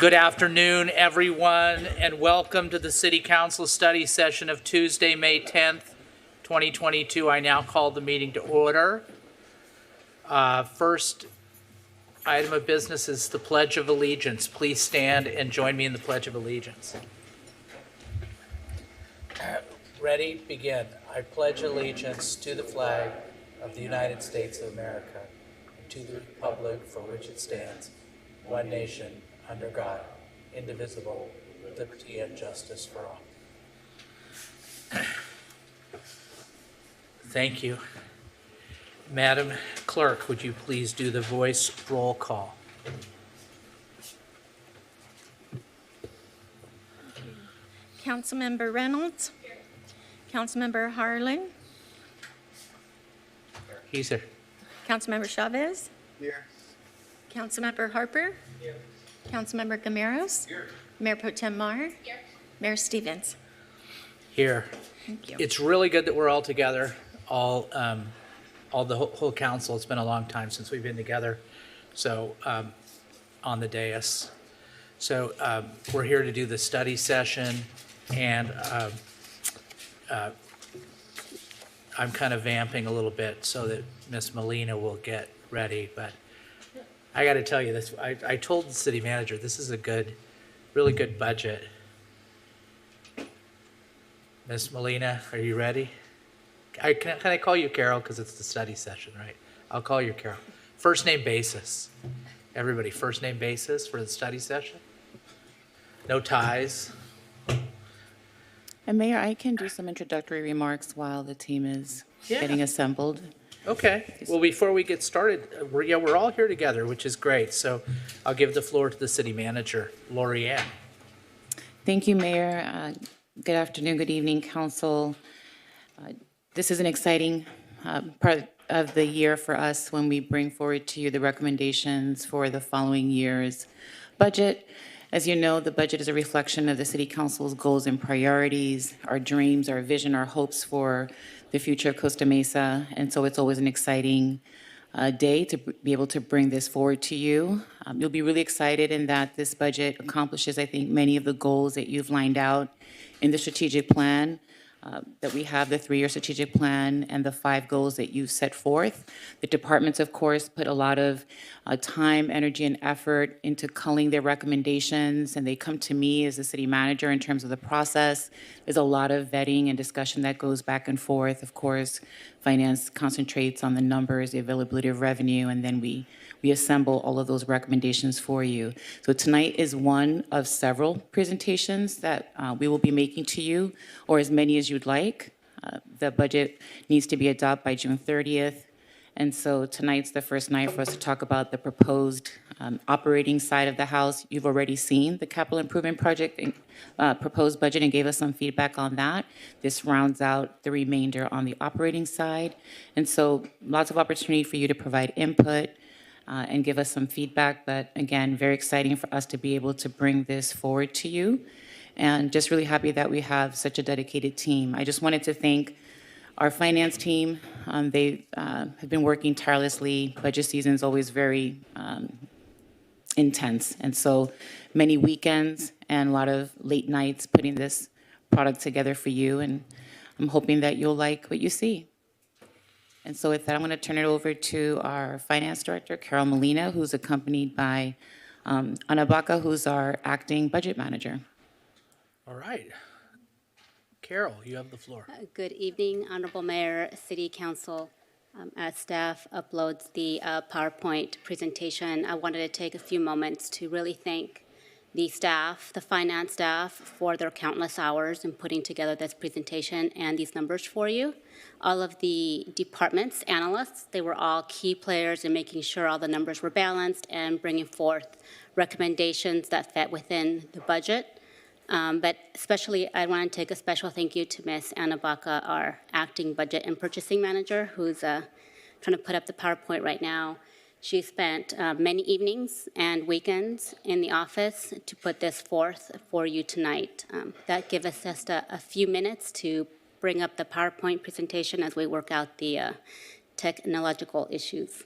Good afternoon, everyone, and welcome to the City Council study session of Tuesday, May 10th, 2022. I now call the meeting to order. First item of business is the Pledge of Allegiance. Please stand and join me in the Pledge of Allegiance. Ready? Begin. I pledge allegiance to the flag of the United States of America and to the republic for which it stands, one nation, under God, indivisible, with liberty and justice for all. Thank you. Madam Clerk, would you please do the voice roll call? Councilmember Reynolds. Here. Councilmember Harlan. He's here. Councilmember Chavez. Here. Councilmember Harper. Here. Councilmember Gameros. Here. Mayor Pro Tem Maher. Here. Mayor Stevens. Here. Thank you. It's really good that we're all together, all the whole council. It's been a long time since we've been together, so on the dais. So we're here to do the study session, and I'm kind of vamping a little bit so that Miss Molina will get ready, but I got to tell you this. I told the city manager this is a really good budget. Miss Molina, are you ready? Can I call you Carol because it's the study session, right? I'll call you Carol. First name basis. Everybody, first name basis for the study session. No ties. And Mayor, I can do some introductory remarks while the team is getting assembled. Okay. Well, before we get started, we're all here together, which is great. So I'll give the floor to the city manager, Lori Ann. Thank you, Mayor. Good afternoon, good evening, Council. This is an exciting part of the year for us when we bring forward to you the recommendations for the following year's budget. As you know, the budget is a reflection of the City Council's goals and priorities, our dreams, our vision, our hopes for the future of Costa Mesa. And so it's always an exciting day to be able to bring this forward to you. You'll be really excited in that this budget accomplishes, I think, many of the goals that you've lined out in the strategic plan. That we have the 3-year strategic plan and the 5 goals that you set forth. The departments, of course, put a lot of time, energy, and effort into culling their recommendations, and they come to me as the city manager in terms of the process. There's a lot of vetting and discussion that goes back and forth. Of course, finance concentrates on the numbers, the availability of revenue, and then we assemble all of those recommendations for you. So tonight is one of several presentations that we will be making to you, or as many as you'd like. The budget needs to be adopted by June 30th. And so tonight's the first night for us to talk about the proposed operating side of the house. You've already seen the capital improvement project proposed budget and gave us some feedback on that. This rounds out the remainder on the operating side. And so lots of opportunity for you to provide input and give us some feedback, but again, very exciting for us to be able to bring this forward to you. And just really happy that we have such a dedicated team. I just wanted to thank our finance team. They have been working tirelessly. Budget season is always very intense. And so many weekends and a lot of late nights putting this product together for you. And I'm hoping that you'll like what you see. And so with that, I'm going to turn it over to our finance director, Carol Molina, who's accompanied by Ana Baca, who's our acting budget manager. All right. Carol, you have the floor. Good evening, Honorable Mayor, City Council. As staff uploads the PowerPoint presentation, I wanted to take a few moments to really thank the staff, the finance staff, for their countless hours in putting together this presentation and these numbers for you. All of the departments, analysts, they were all key players in making sure all the numbers were balanced and bringing forth recommendations that fit within the budget. But especially, I want to take a special thank you to Ms. Ana Baca, our acting budget and purchasing manager, who's trying to put up the PowerPoint right now. She spent many evenings and weekends in the office to put this forth for you tonight. That gives us just a few minutes to bring up the PowerPoint presentation as we work out the technological issues.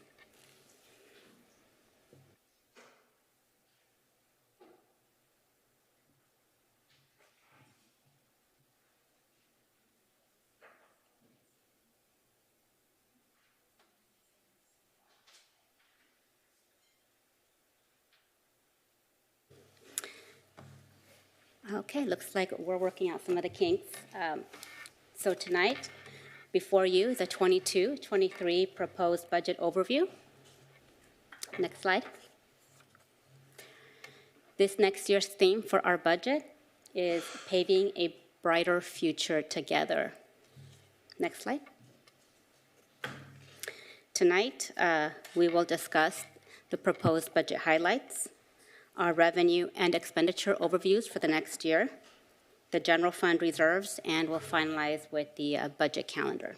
Okay, looks like we're working out some of the kinks. So tonight, before you is a 22-23 proposed budget overview. Next slide. This next year's theme for our budget is paving a brighter future together. Next slide. Tonight, we will discuss the proposed budget highlights, our revenue and expenditure overviews for the next year, the general fund reserves, and we'll finalize with the budget calendar.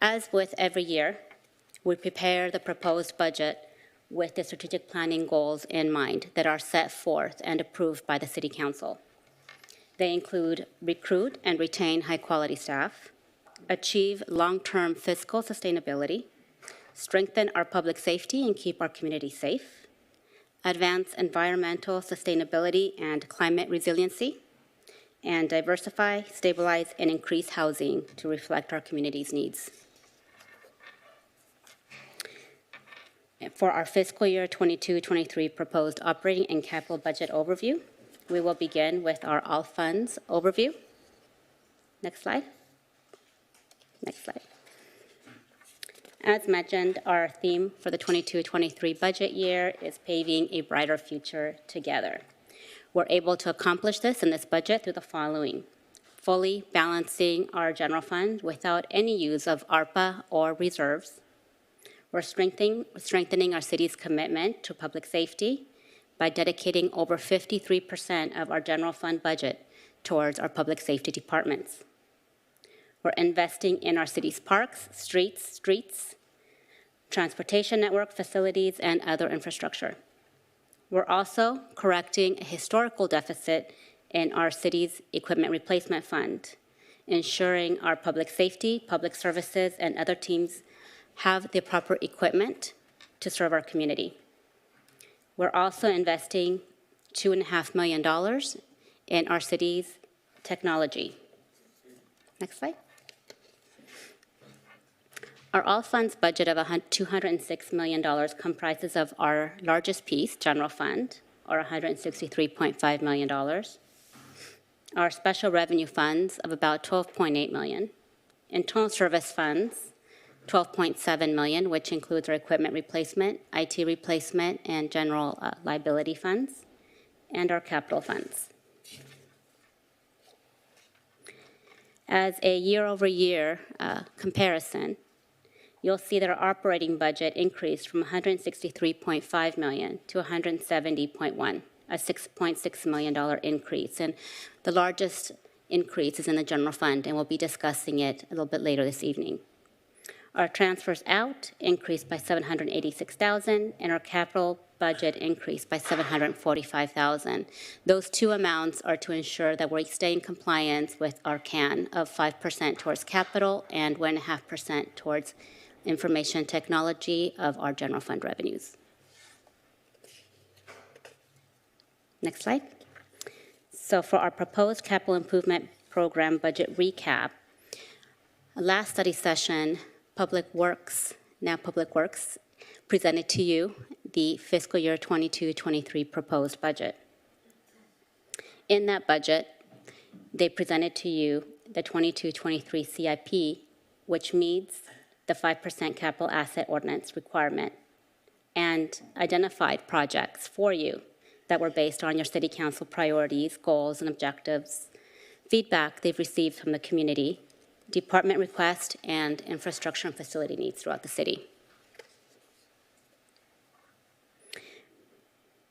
As with every year, we prepare the proposed budget with the strategic planning goals in mind that are set forth and approved by the City Council. They include recruit and retain high-quality staff, achieve long-term fiscal sustainability, strengthen our public safety and keep our community safe, advance environmental sustainability and climate resiliency, and diversify, stabilize, and increase housing to reflect our community's needs. For our fiscal year 22-23 proposed operating and capital budget overview, we will begin with our all funds overview. Next slide. Next slide. As mentioned, our theme for the 22-23 budget year is paving a brighter future together. We're able to accomplish this in this budget through the following: fully balancing our general fund without any use of ARPA or reserves. We're strengthening our city's commitment to public safety by dedicating over 53% of our general fund budget towards our public safety departments. We're investing in our city's parks, streets, transportation network, facilities, and other infrastructure. We're also correcting a historical deficit in our city's equipment replacement fund, ensuring our public safety, public services, and other teams have the proper equipment to serve our community. We're also investing $2.5 million in our city's technology. Next slide. Our all funds budget of $206 million comprises of our largest piece, general fund, or $163.5 million, our special revenue funds of about $12.8 million, internal service funds, $12.7 million, which includes our equipment replacement, IT replacement, and general liability funds, and our capital funds. As a year-over-year comparison, you'll see that our operating budget increased from $163.5 million to $170.1 million, a $6.6 million increase. And the largest increase is in the general fund, and we'll be discussing it a little bit later this evening. Our transfers out increased by $786,000, and our capital budget increased by $745,000. Those two amounts are to ensure that we stay in compliance with our CAN of 5% towards capital and 1.5% towards information technology of our general fund revenues. Next slide. So for our proposed capital improvement program budget recap, last study session, Public Works presented to you the fiscal year 22-23 proposed budget. In that budget, they presented to you the 22-23 CIP, which meets the 5% capital asset ordinance requirement, and identified projects for you that were based on your city council priorities, goals, and objectives, feedback they've received from the community, department requests, and infrastructure and facility needs throughout the city.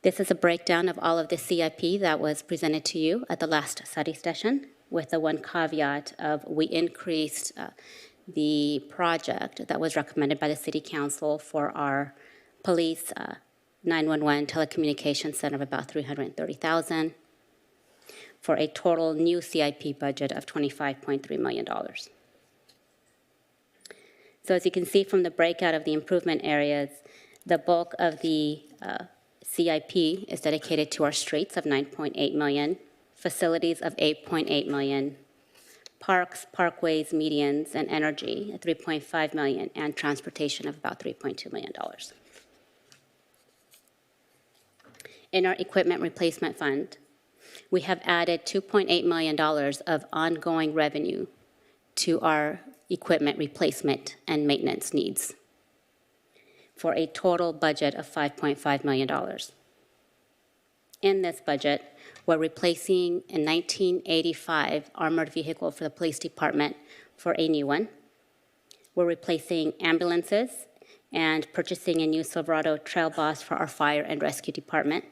This is a breakdown of all of the CIP that was presented to you at the last study session, with the one caveat of we increased the project that was recommended by the City Council for our police 911 telecommunications center of about $330,000 for a total new CIP budget of $25.3 million. So as you can see from the breakout of the improvement areas, the bulk of the CIP is dedicated to our streets of $9.8 million, facilities of $8.8 million, parks, parkways, medians, and energy at $3.5 million, and transportation of about $3.2 million. In our equipment replacement fund, we have added $2.8 million of ongoing revenue to our equipment replacement and maintenance needs for a total budget of $5.5 million. In this budget, we're replacing a 1985 armored vehicle for the police department for a new one. We're replacing ambulances and purchasing a new Silverado Trail Boss for our fire and rescue department.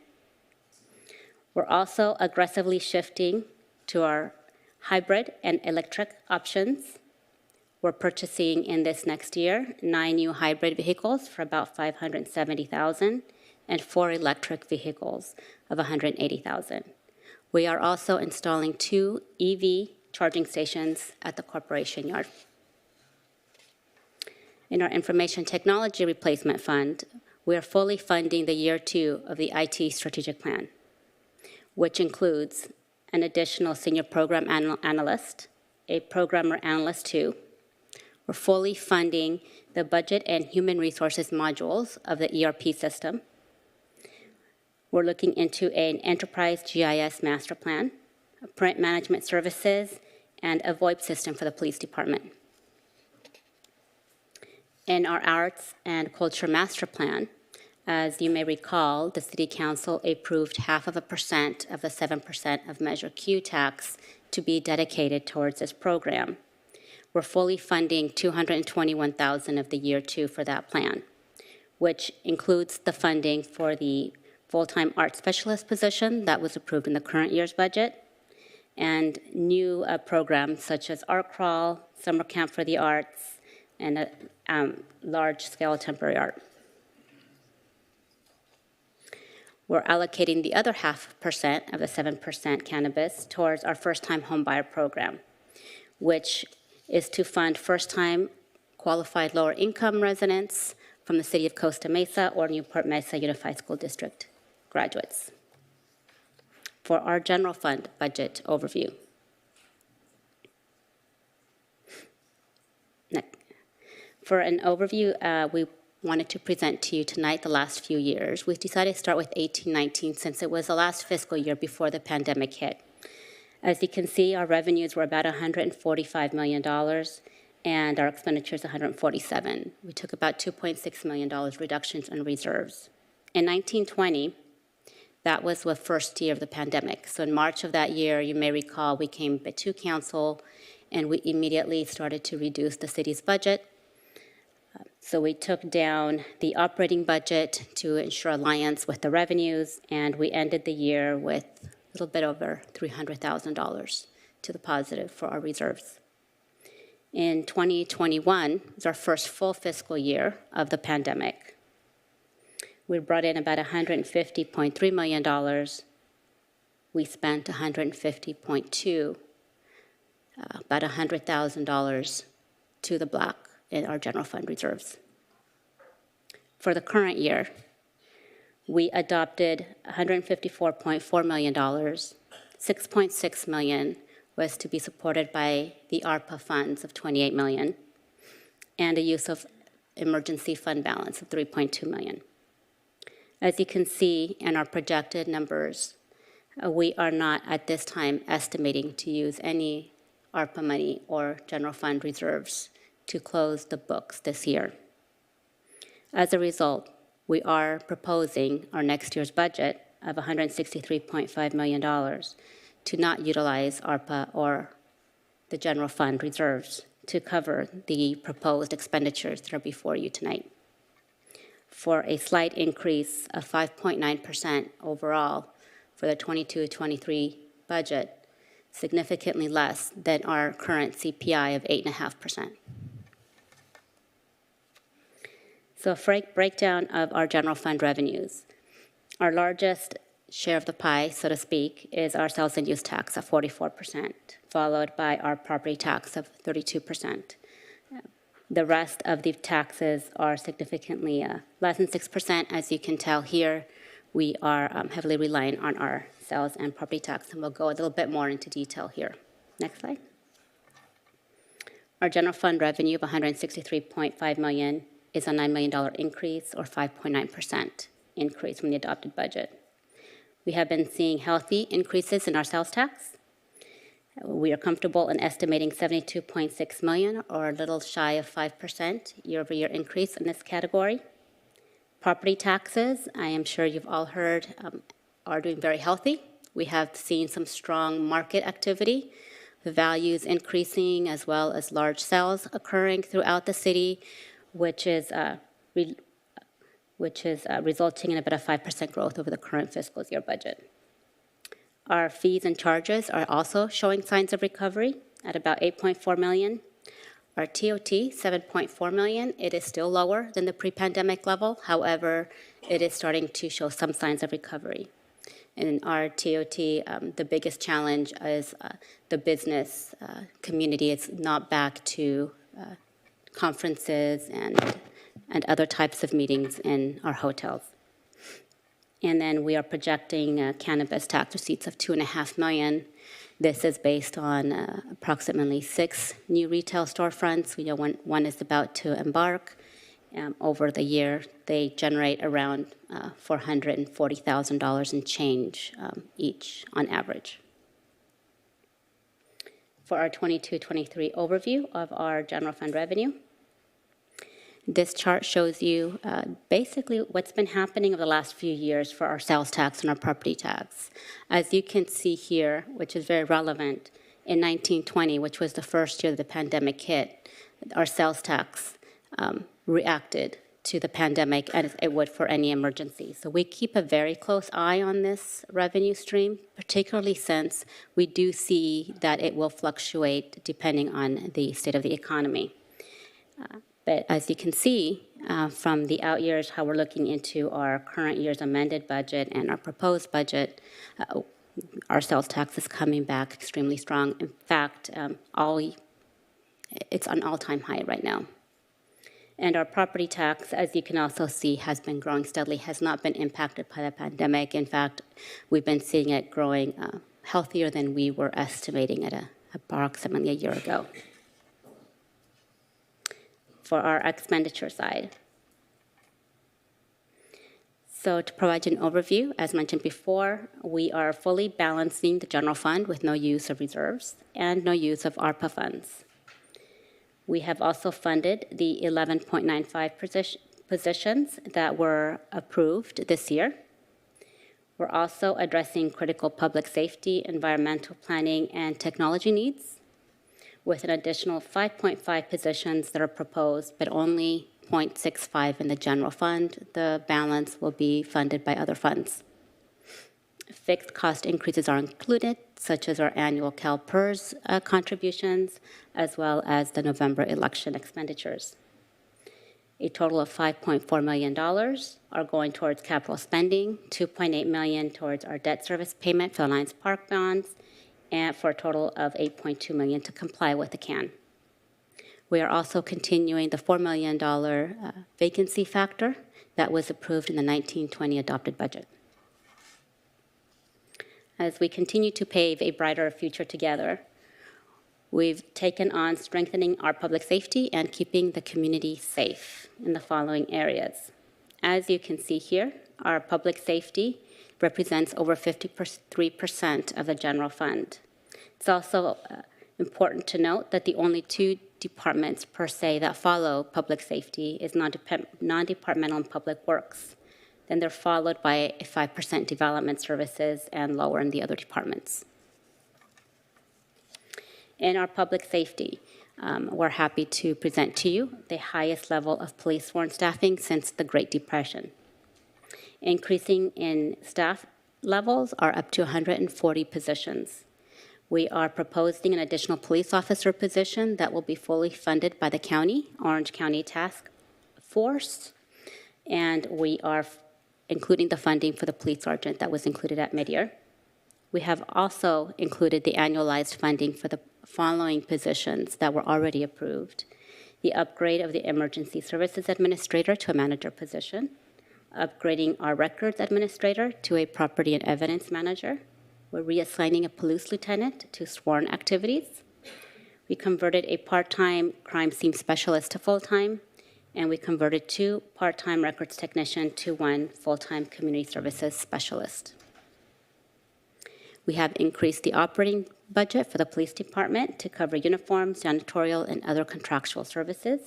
We're also aggressively shifting to our hybrid and electric options. We're purchasing in this next year 9 new hybrid vehicles for about $570,000 and 4 electric vehicles of $180,000. We are also installing 2 EV charging stations at the corporation yard. In our information technology replacement fund, we are fully funding the year 2 of the IT strategic plan, which includes an additional senior program analyst, a programmer analyst 2. We're fully funding the budget and human resources modules of the ERP system. We're looking into an enterprise GIS master plan, print management services, and a VoIP system for the police department. In our arts and culture master plan, as you may recall, the City Council approved 0.5% of the 7% of Measure Q tax to be dedicated towards this program. We're fully funding $221,000 of the year 2 for that plan, which includes the funding for the full-time art specialist position that was approved in the current year's budget, and new programs such as Art Crawl, Summer Camp for the Arts, and a large-scale temporary art. We're allocating the other 0.5% of the 7% cannabis towards our first-time homebuyer program, which is to fund first-time qualified lower-income residents from the city of Costa Mesa or Newport Mesa Unified School District graduates. For our general fund budget overview. For an overview, we wanted to present to you tonight the last few years. We decided to start with 18-19 since it was the last fiscal year before the pandemic hit. As you can see, our revenues were about $145 million, and our expenditures $147 million. We took about $2.6 million reductions in reserves. In 1920, that was the first year of the pandemic. So in March of that year, you may recall, we came to council, and we immediately started to reduce the city's budget. So we took down the operating budget to ensure alliance with the revenues, and we ended the year with a little bit over $300,000 to the positive for our reserves. In 2021, was our first full fiscal year of the pandemic. We brought in about $150.3 million. We spent $150.2, about $100,000 to the black in our general fund reserves. For the current year, we adopted $154.4 million. $6.6 million was to be supported by the ARPA funds of $28 million, and a use of emergency fund balance of $3.2 million. As you can see in our projected numbers, we are not at this time estimating to use any ARPA money or general fund reserves to close the books this year. As a result, we are proposing our next year's budget of $163.5 million to not utilize ARPA or the general fund reserves to cover the proposed expenditures that are before you tonight, for a slight increase of 5.9% overall for the 22-23 budget, significantly less than our current CPI of 8.5%. So a breakdown of our general fund revenues. Our largest share of the pie, so to speak, is our sales and use tax of 44%, followed by our property tax of 32%. The rest of the taxes are significantly less than 6%. As you can tell here, we are heavily reliant on our sales and property tax, and we'll go a little bit more into detail here. Next slide. Our general fund revenue of $163.5 million is a $9 million increase, or 5.9% increase from the adopted budget. We have been seeing healthy increases in our sales tax. We are comfortable in estimating $72.6 million, or a little shy of 5% year-over-year increase in this category. Property taxes, I am sure you've all heard, are doing very healthy. We have seen some strong market activity, the values increasing, as well as large sales occurring throughout the city, which is resulting in about a 5% growth over the current fiscal year budget. Our fees and charges are also showing signs of recovery at about $8.4 million. Our TOT, $7.4 million. It is still lower than the pre-pandemic level. However, it is starting to show some signs of recovery. In our TOT, the biggest challenge is the business community. It's not back to conferences and other types of meetings in our hotels. And then we are projecting cannabis tax receipts of $2.5 million. This is based on approximately 6 new retail storefronts. We know one is about to embark. Over the year, they generate around $440,000 in change each on average. For our 22-23 overview of our general fund revenue, this chart shows you basically what's been happening over the last few years for our sales tax and our property tax. As you can see here, which is very relevant, in 1920, which was the first year that the pandemic hit, our sales tax reacted to the pandemic as it would for any emergency. So we keep a very close eye on this revenue stream, particularly since we do see that it will fluctuate depending on the state of the economy. But as you can see from the out years, how we're looking into our current year's amended budget and our proposed budget, our sales tax is coming back extremely strong. In fact, it's an all-time high right now. And our property tax, as you can also see, has been growing steadily, has not been impacted by the pandemic. In fact, we've been seeing it growing healthier than we were estimating at approximately a year ago. For our expenditure side. So to provide you an overview, as mentioned before, we are fully balancing the general fund with no use of reserves and no use of ARPA funds. We have also funded the 11.95 positions that were approved this year. We're also addressing critical public safety, environmental planning, and technology needs, with an additional 5.5 positions that are proposed, but only 0.65 in the general fund. The balance will be funded by other funds. Fixed cost increases are included, such as our annual CalPERS contributions, as well as the November election expenditures. A total of $5.4 million are going towards capital spending, $2.8 million towards our debt service payment for the Alliance Park bonds, and for a total of $8.2 million to comply with the CAN. We are also continuing the $4 million vacancy factor that was approved in the 1920 adopted budget. As we continue to pave a brighter future together, we've taken on strengthening our public safety and keeping the community safe in the following areas. As you can see here, our public safety represents over 53% of the general fund. It's also important to note that the only 2 departments per se that follow public safety is non-departmental and public works. Then they're followed by a 5% development services and lower in the other departments. In our public safety, we're happy to present to you the highest level of police sworn staffing since the Great Depression. Increasing in staff levels are up to 140 positions. We are proposing an additional police officer position that will be fully funded by the county, Orange County Task Force, and we are including the funding for the police sergeant that was included at mid-year. We have also included the annualized funding for the following positions that were already approved: the upgrade of the emergency services administrator to a manager position, upgrading our records administrator to a property and evidence manager. We're reassigning a police lieutenant to sworn activities. We converted a part-time crime scene specialist to full-time, and we converted 2 part-time records technician to 1 full-time community services specialist. We have increased the operating budget for the police department to cover uniforms, janitorial, and other contractual services.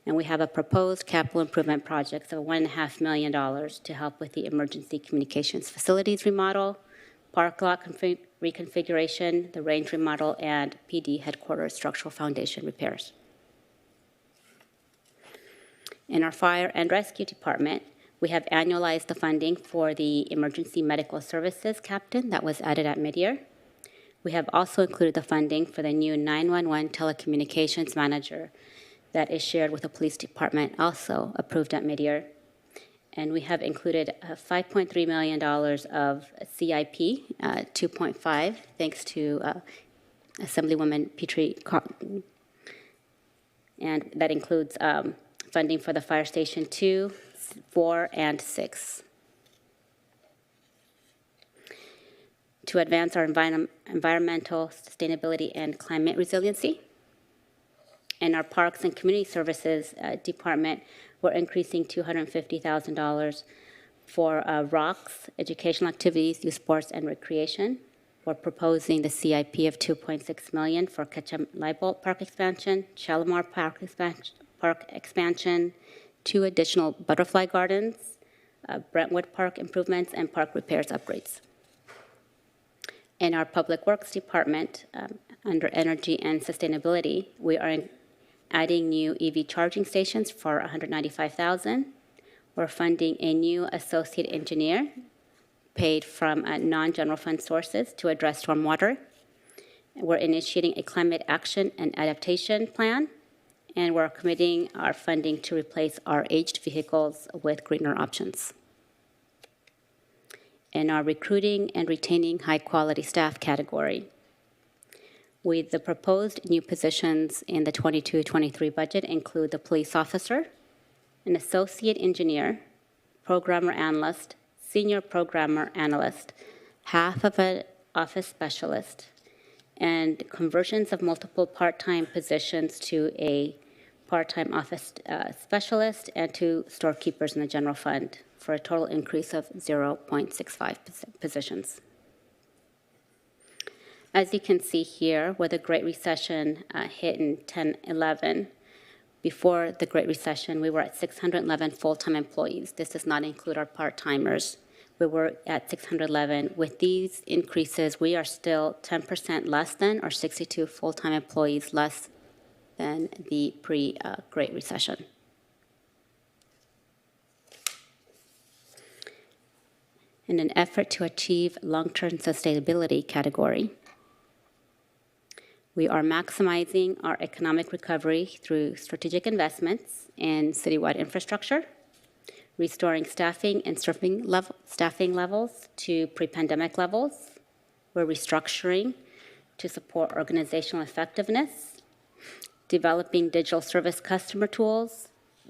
And we have a proposed capital improvement projects of $1.5 million to help with the emergency communications facilities remodel, park lot reconfiguration, the range remodel, and PD headquarters structural foundation repairs. In our fire and rescue department, we have annualized the funding for the emergency medical services captain that was added at midyear. We have also included the funding for the new 911 telecommunications manager that is shared with the police department, also approved at midyear. And we have included $5.3 million of CIP, 2.5, thanks to Assemblywoman Petrie. And that includes funding for the fire station 2, 4, and 6. To advance our environmental sustainability and climate resiliency. In our Parks and Community Services department, we're increasing $250,000 for ROCs, educational activities, youth sports, and recreation. We're proposing the CIP of $2.6 million for Ketchum-Leibolt Park expansion, Shalimar Park expansion, 2 additional butterfly gardens, Brentwood Park improvements, and park repairs upgrades. In our Public Works department, under energy and sustainability, we are adding new EV charging stations for $195,000. We're funding a new associate engineer paid from non-general fund sources to address stormwater. We're initiating a climate action and adaptation plan, and we're committing our funding to replace our aged vehicles with greener options. In our recruiting and retaining high-quality staff category, with the proposed new positions in the 22-23 budget include the police officer, an associate engineer, programmer analyst, senior programmer analyst, half of an office specialist, and conversions of multiple part-time positions to a part-time office specialist and 2 storekeepers in the general fund for a total increase of 0.65 positions. As you can see here, where the Great Recession hit in 10-11, before the Great Recession, we were at 611 full-time employees. This does not include our part-timers. We were at 611. With these increases, we are still 10% less than, or 62 full-time employees less than the pre-Great Recession. In an effort to achieve long-term sustainability category, we are maximizing our economic recovery through strategic investments in citywide infrastructure, restoring staffing and staffing levels to pre-pandemic levels. We're restructuring to support organizational effectiveness, developing digital service customer tools.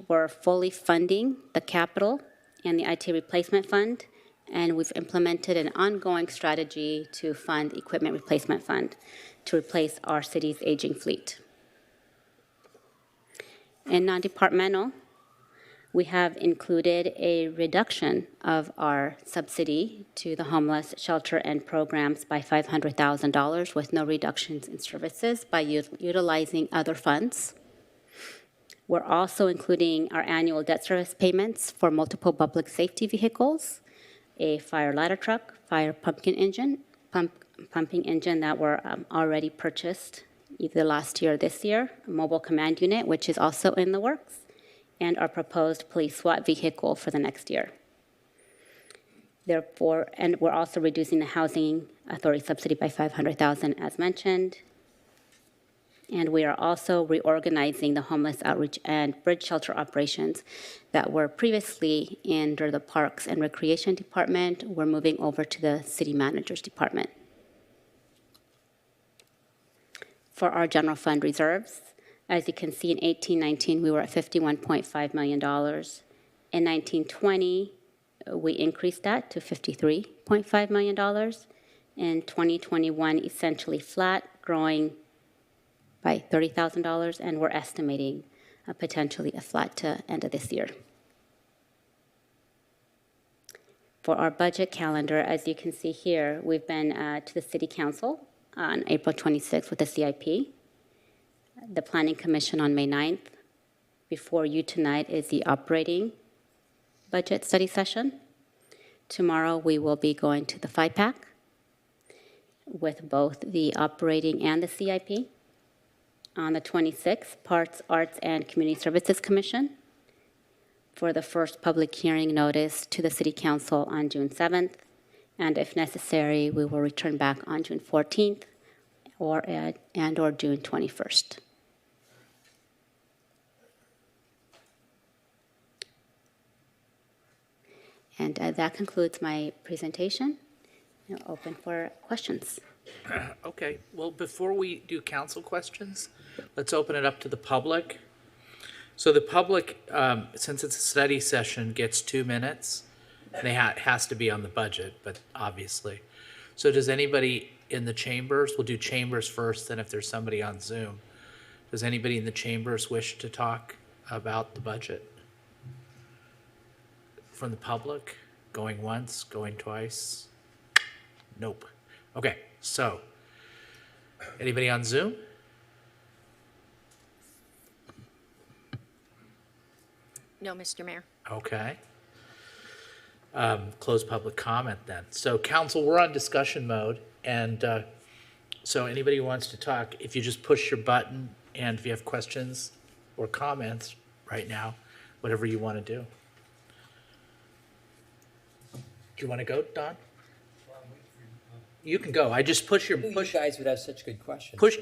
We're fully funding the capital and the IT replacement fund, and we've implemented an ongoing strategy to fund equipment replacement fund to replace our city's aging fleet. In non-departmental, we have included a reduction of our subsidy to the homeless shelter and programs by $500,000 with no reductions in services by utilizing other funds. We're also including our annual debt service payments for multiple public safety vehicles, a fire ladder truck, fire pumping engine that were already purchased either last year or this year, a mobile command unit, which is also in the works, and our proposed police SWAT vehicle for the next year. Therefore, and we're also reducing the housing authority subsidy by $500,000 as mentioned. And we are also reorganizing the homeless outreach and bridge shelter operations that were previously under the Parks and Recreation Department. We're moving over to the City Manager's Department. For our general fund reserves, as you can see in 18-19, we were at $51.5 million. In 19-20, we increased that to $53.5 million. In 2021, essentially flat, growing by $30,000, and we're estimating potentially a flat to end of this year. for our budget calendar, as you can see here, we've been to the City Council on April 26th with the CIP, the Planning Commission on May 9th. Before you tonight is the operating budget study session. Tomorrow, we will be going to the FIPAC with both the operating and the CIP. On the 26th, Parks, Arts, and Community Services Commission for the first public hearing notice to the City Council on June 7th. And if necessary, we will return back on June 14th or June 21st. And that concludes my presentation. Now open for questions. Okay, well, before we do council questions, let's open it up to the public. So the public, since it's a study session, gets 2 minutes. And it has to be on the budget, but obviously. So does anybody in the chambers, we'll do chambers first, then if there's somebody on Zoom. Does anybody in the chambers wish to talk about the budget? From the public, going once, going twice? Nope. Okay, so, anybody on Zoom? No, Mr. Mayor. Okay. Close public comment then. So council, we're on discussion mode, and so anybody who wants to talk, if you just push your button, and if you have questions or comments right now, whatever you want to do. Do you want to go, Don? You can go. I just push your You push. guys would have such good questions. Push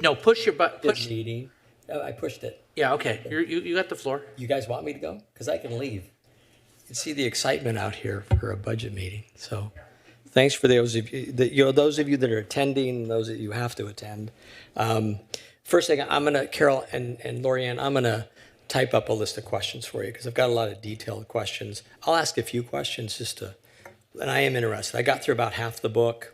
your button. Good Push. meeting. Oh, I pushed it. Yeah. Okay. You got the floor. You guys want me to go? Because I can leave. You can see the excitement out here for a budget meeting. So, thanks for those of you those of you that are attending, and those that you have to attend. First thing, I'm gonna Carol and Lorianne, I'm gonna type up a list of questions for you because I've got a lot of detailed questions. I'll ask a few questions and I am interested. I got through about half the book.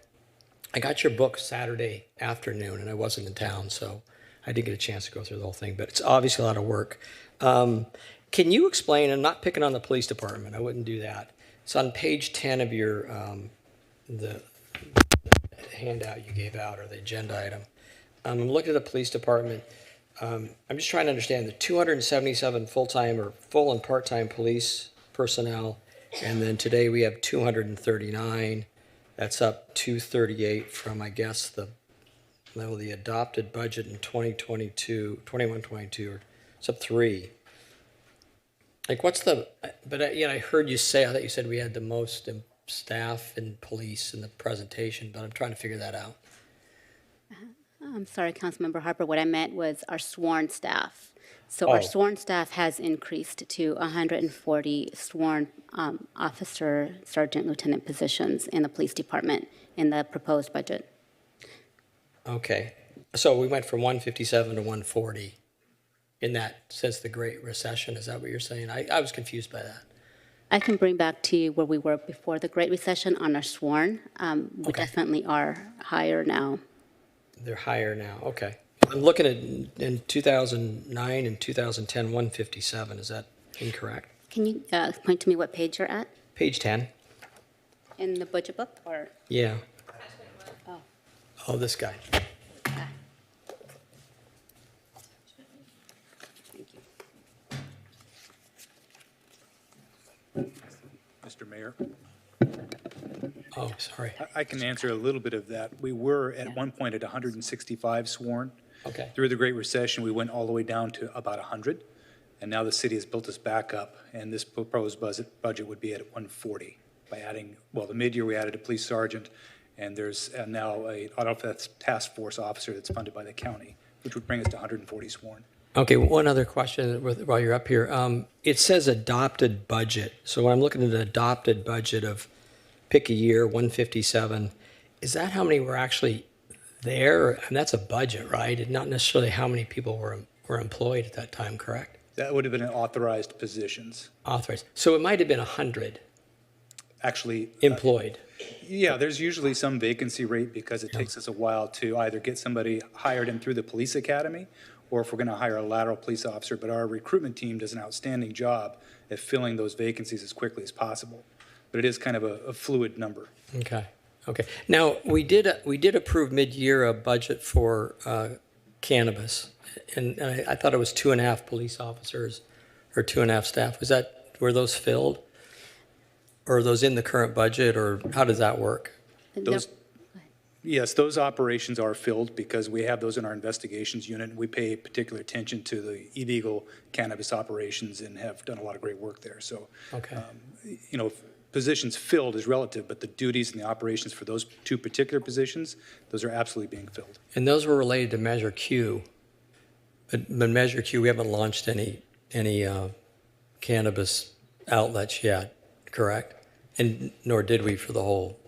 I got your book Saturday afternoon, and I wasn't in town, so I didn't get a chance to go through the whole thing, but it's obviously a lot of work. Can you explain, I'm not picking on the police department, I wouldn't do that. It's on page 10 of your, the handout you gave out, or the agenda item. I'm looking at the police department. I'm just trying to understand the 277 full-time or full and part-time police personnel, and then today we have 239. That's up 238 from, I guess, the adopted budget in 21-22, or it's up 3. Like, I heard you say, I thought you said we had the most staff and police in the presentation, but I'm trying to figure that out. I'm sorry, Councilmember Harper, what I meant was our sworn staff. So our sworn staff has increased to 140 sworn officer, sergeant, lieutenant positions in the police department in the proposed budget. Okay, so we went from 157 to 140 in that, since the Great Recession, is that what you're saying? I was confused by that. I can bring back to you where we were before the Great Recession on our sworn. We Okay. definitely are higher now. They're higher now, okay. I'm looking at in 2009 and 2010, 157, is that incorrect? Can you point to me what page you're at Page 10, in the budget book, or? yeah. Oh. Oh, this guy. Ah. Thank you. Mr. Mayor, Oh, sorry. I can answer a little bit of that. We were at one point at 165 sworn. Okay. Through the Great Recession, we went all the way down to about 100, and now the city has built us back up, and this proposed budget would be at 140 by adding, well, the mid-year we added a police sergeant, and there's now a auto theft task force officer that's funded by the county, which would bring us to 140 sworn. Okay, one other question while you're up here. It says adopted budget. So when I'm looking at an adopted budget of, pick a year, 157, is that how many were actually there? And that's a budget, right? And not necessarily how many people were employed at that time, correct? That would have been authorized positions. Authorized. So it might have been 100 Actually, employed. yeah, there's usually some vacancy rate because it takes us a while to either get somebody hired in through the police academy, or if we're going to hire a lateral police officer. But our recruitment team does an outstanding job at filling those vacancies as quickly as possible. but it is kind of a fluid number. Okay, okay. Now, we did approve mid-year a budget for cannabis, and I thought it was 2.5 police officers or 2.5 staff. Were those filled? Or are those in the current budget, or how does that work? Those, yes, those operations are filled because we have those in our investigations unit, and we pay particular attention to the illegal cannabis operations and have done a lot of great work there. So, Okay. you know, positions filled is relative, but the duties and the operations for those two particular positions, those are absolutely being filled. And those were related to Measure Q. But Measure Q, we haven't launched any cannabis outlets yet, correct? And nor did we for the whole.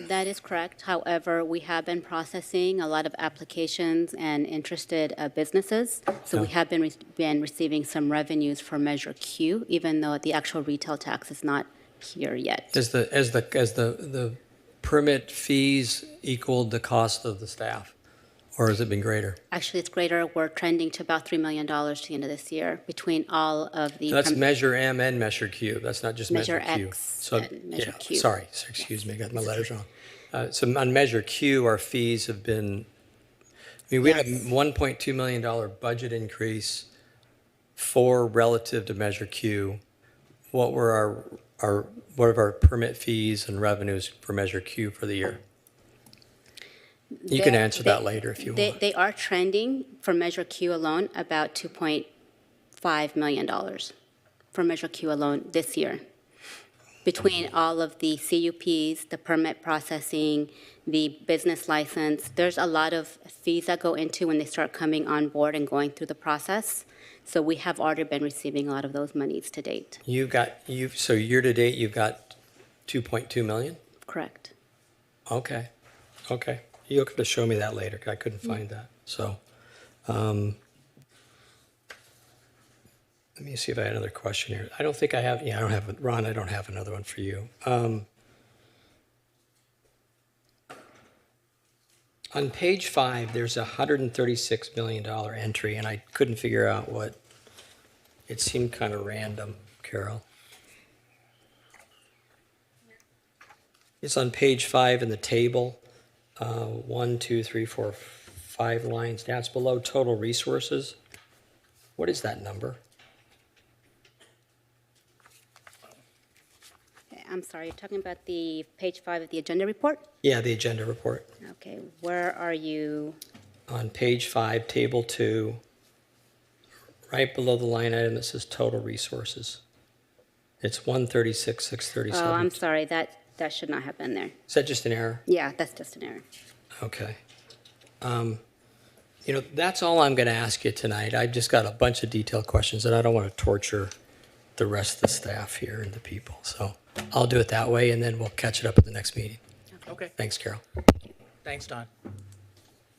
That is correct. However, we have been processing a lot of applications and interested businesses. So we have been receiving some revenues for Measure Q, even though the actual retail tax is not here yet. As the permit fees equaled the cost of the staff, or has it been greater? Actually, it's greater. We're trending to about $3 million to the end of this year between all of the. That's Measure M and Measure Q. That's not just Measure Q. X and Measure Q. Sorry, excuse me, I got my letters wrong. So on Measure Q, our fees have been, we had a $1.2 million budget increase relative to Measure Q. What were our permit fees and revenues for Measure Q for the year? You can answer that later if you want. They are trending for Measure Q alone about $2.5 million for Measure Q alone this year. Between all of the CUPs, the permit processing, the business license, there's a lot of fees that go into when they start coming on board and going through the process. So we have already been receiving a lot of those monies to date. So year to date, you've got 2.2 million? Correct. Okay. You'll have to show me that later, 'cause I couldn't find that. So, let me see if I had another question here. I don't think I have, I don't have, Ron, I don't have another one for you. On page 5, there's a $136 million entry, and I couldn't figure out it seemed kind of random, Carol. It's on page 5 in the table. 1, 2, 3, 4, 5 lines down. It's below total resources. What is that number? I'm sorry, you're talking about the page 5 of the agenda report? Yeah, the agenda report. Okay, where are you? On page 5, table 2, right below the line item that says total resources. It's 136, 637. Oh, I'm sorry, that should not have been there. Is that just an error? Yeah, that's just an error. Okay. That's all I'm going to ask you tonight. I just got a bunch of detailed questions, and I don't want to torture the rest of the staff here and the people. So I'll do it that way, and then we'll catch it up at the next meeting. Okay, Thanks, Carol. thanks, Don.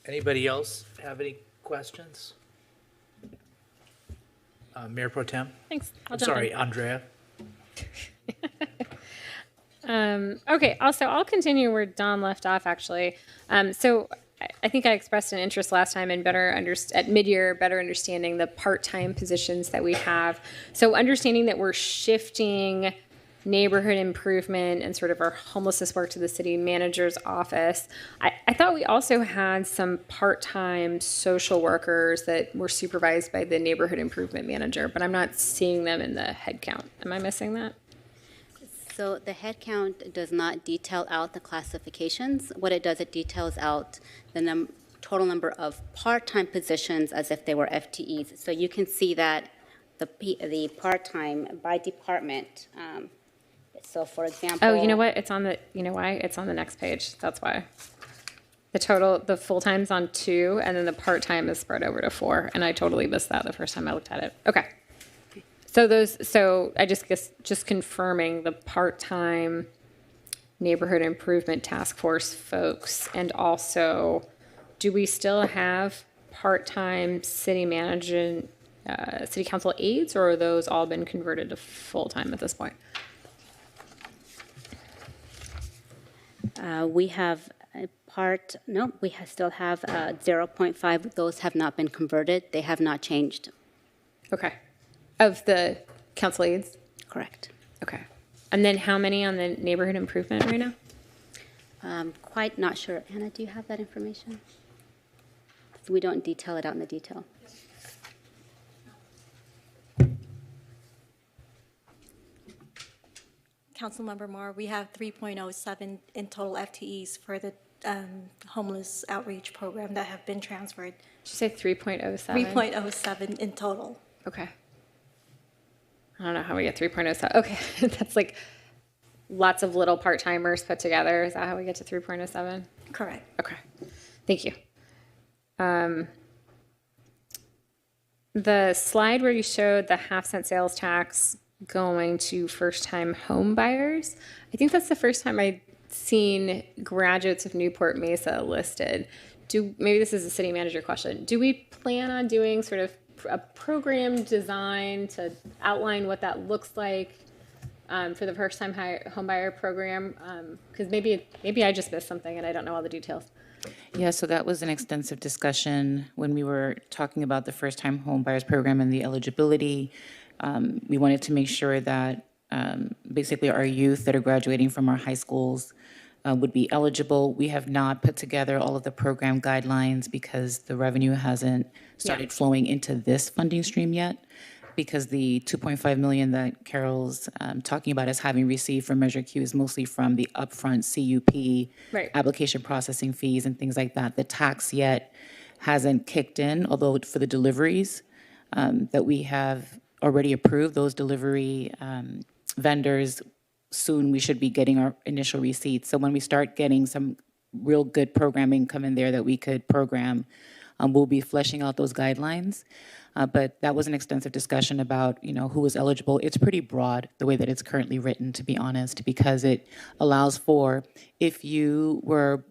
Anybody else have any questions? Mayor Pro Tem? Thanks. I'm sorry, Andrea. Okay, also, I'll continue where Don left off, actually. So I think I expressed an interest last time in at mid-year, better understanding the part-time positions that we have. So understanding that we're shifting neighborhood improvement and sort of our homelessness work to the city manager's office. I thought we also had some part-time social workers that were supervised by the neighborhood improvement manager, but I'm not seeing them in the head count. Am I missing that? So the head count does not detail out the classifications. What it does, it details out the total number of part-time positions as if they were FTEs. So you can see that the part-time by department. So for example. Oh, you know what? It's on the, you know why? It's on the next page. That's why. The full-time's on 2, and then the part-time is spread over to 4, and I totally missed that the first time I looked at it. Okay. So I just confirming the part-time neighborhood improvement task force folks, and also, do we still have part-time city management, city council aides, or are those all been converted to full-time at this point? We have still have 0.5. Those have not been converted. They have not changed. Okay. Of the council aides? Correct. Okay. And then how many on the neighborhood improvement right now? Quite not sure. Hannah, do you have that information? We don't detail it out in the detail. Councilmember Moore, we have 3.07 in total FTEs for the homeless outreach program that have been transferred. Did you say 3.07? 3.07 in total. Okay. I don't know how we get 3.07. Okay, that's like lots of little part-timers put together. Is that how we get to 3.07? Correct. Okay, thank you. The slide where you showed the half-cent sales tax going to first-time home buyers, I think that's the first time I've seen graduates of Newport Mesa listed. Maybe this is a city manager question. Do we plan on doing sort of a program design to outline what that looks like for the first-time home buyer program? Because maybe I just missed something and I don't know all the details. Yeah, so that was an extensive discussion when we were talking about the first-time home buyers program and the eligibility. We wanted to make sure that basically our youth that are graduating from our high schools would be eligible. We have not put together all of the program guidelines because the revenue hasn't started flowing into this funding stream yet, because the 2.5 million that Carol's talking about as having received from Measure Q is mostly from the upfront CUP, Right. application processing fees and things like that. The tax yet hasn't kicked in, although for the deliveries that we have already approved, those delivery vendors, soon we should be getting our initial receipts. So when we start getting some real good programming come in there that we could program, we'll be fleshing out those guidelines. But that was an extensive discussion about, who is eligible. It's pretty broad, the way that it's currently written, to be honest, because it allows for, if you were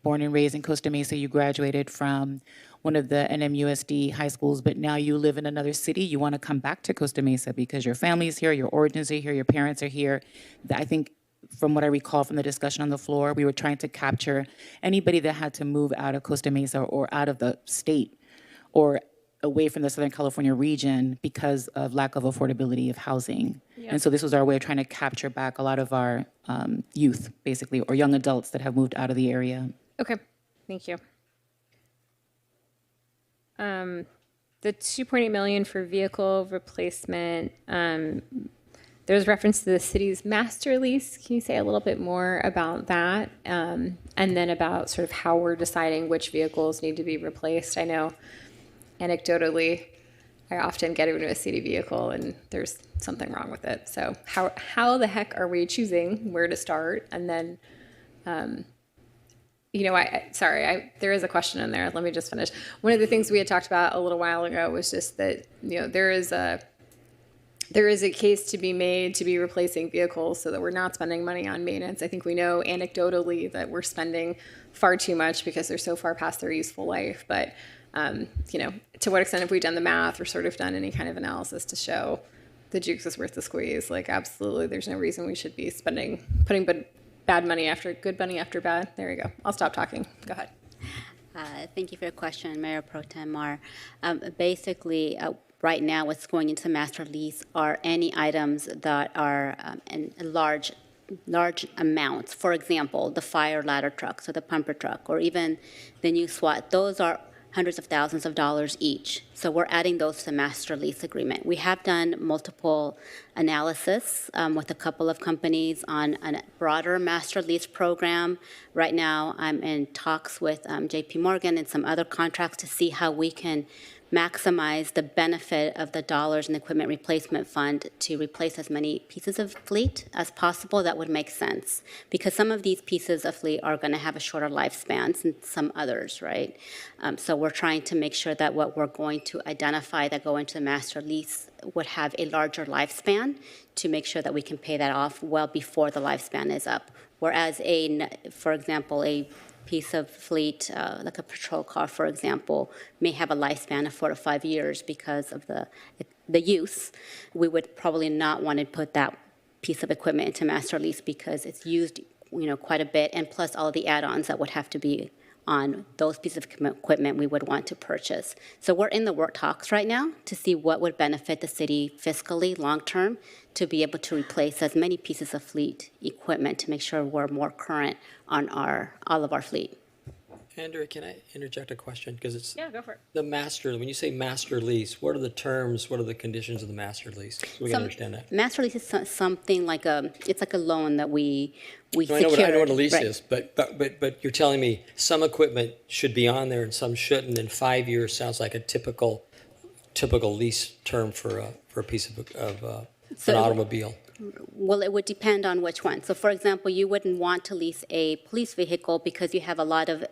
born and raised in Costa Mesa, you graduated from one of the NMUSD high schools, but now you live in another city, you want to come back to Costa Mesa because your family is here, your origins are here, your parents are here. I think from what I recall from the discussion on the floor, we were trying to capture anybody that had to move out of Costa Mesa or out of the state or away from the Southern California region because of lack of affordability of housing. And so this was our way of trying to capture back a lot of our youth, basically, or young adults that have moved out of the area. Okay, thank you. The 2.8 million for vehicle replacement, there's reference to the city's master lease. Can you say a little bit more about that? And then about sort of how we're deciding which vehicles need to be replaced. I know anecdotally, I often get into a city vehicle and there's something wrong with it. So how the heck are we choosing where to start? And then, there is a question in there. Let me just finish. One of the things we had talked about a little while ago was just that, there is a case to be made to be replacing vehicles so that we're not spending money on maintenance. I think we know anecdotally that we're spending far too much because they're so far past their useful life. But, to what extent have we done the math or sort of done any kind of analysis to show the juice is worth the squeeze? Like, absolutely, there's no reason we should be putting bad money after good money after bad. There you go. I'll stop talking. Go ahead. Thank you for your question, Mayor Pro Tem Mar. Basically, right now what's going into the master lease are any items that are in large amounts. For example, the fire ladder truck, so the pumper truck, or even the new SWAT. Those are hundreds of thousands of dollars each. So we're adding those to the master lease agreement. We have done multiple analysis with a couple of companies on a broader master lease program. Right now, I'm in talks with JP Morgan and some other contracts to see how we can maximize the benefit of the dollars in the equipment replacement fund to replace as many pieces of fleet as possible. That would make sense because some of these pieces of fleet are going to have a shorter lifespan than some others, right? So we're trying to make sure that what we're going to identify that go into the master lease would have a larger lifespan to make sure that we can pay that off well before the lifespan is up. Whereas for example, a piece of fleet, like a patrol car, for example, may have a lifespan of 4 to 5 years because of the use. We would probably not want to put that piece of equipment into master lease because it's used, quite a bit, and plus all the add-ons that would have to be on those pieces of equipment we would want to purchase. So we're in the work talks right now to see what would benefit the city fiscally long-term to be able to replace as many pieces of fleet equipment to make sure we're more current on all of our fleet. Andrea, can I interject a question? Because it's Yeah, go for it. the master, when you say master lease, what are the terms, what are the conditions of the master lease? So we can understand that. Master lease is something like it's like a loan that we No, secure. I know what a lease right. is, but you're telling me some equipment should be on there and some shouldn't, and 5 years sounds like a typical lease term for a piece of an automobile. Well, it would depend on which one. So, for example, you wouldn't want to lease a police vehicle because you have a lot of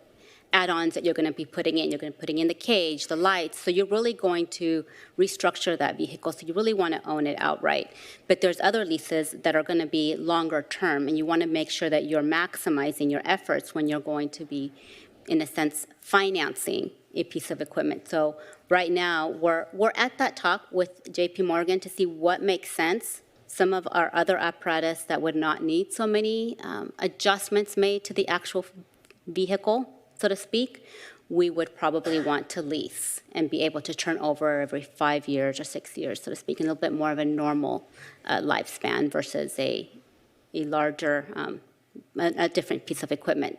add-ons that you're going to be putting in. You're going to be putting in the cage, the lights. So you're really going to restructure that vehicle. So you really want to own it outright. But there's other leases that are going to be longer term, and you want to make sure that you're maximizing your efforts when you're going to be, in a sense, financing a piece of equipment. So right now, we're at that talk with JP Morgan to see what makes sense. Some of our other apparatus that would not need so many adjustments made to the actual vehicle, so to speak, we would probably want to lease and be able to turn over every 5 years or 6 years, so to speak, a little bit more of a normal lifespan versus a larger, a different piece of equipment.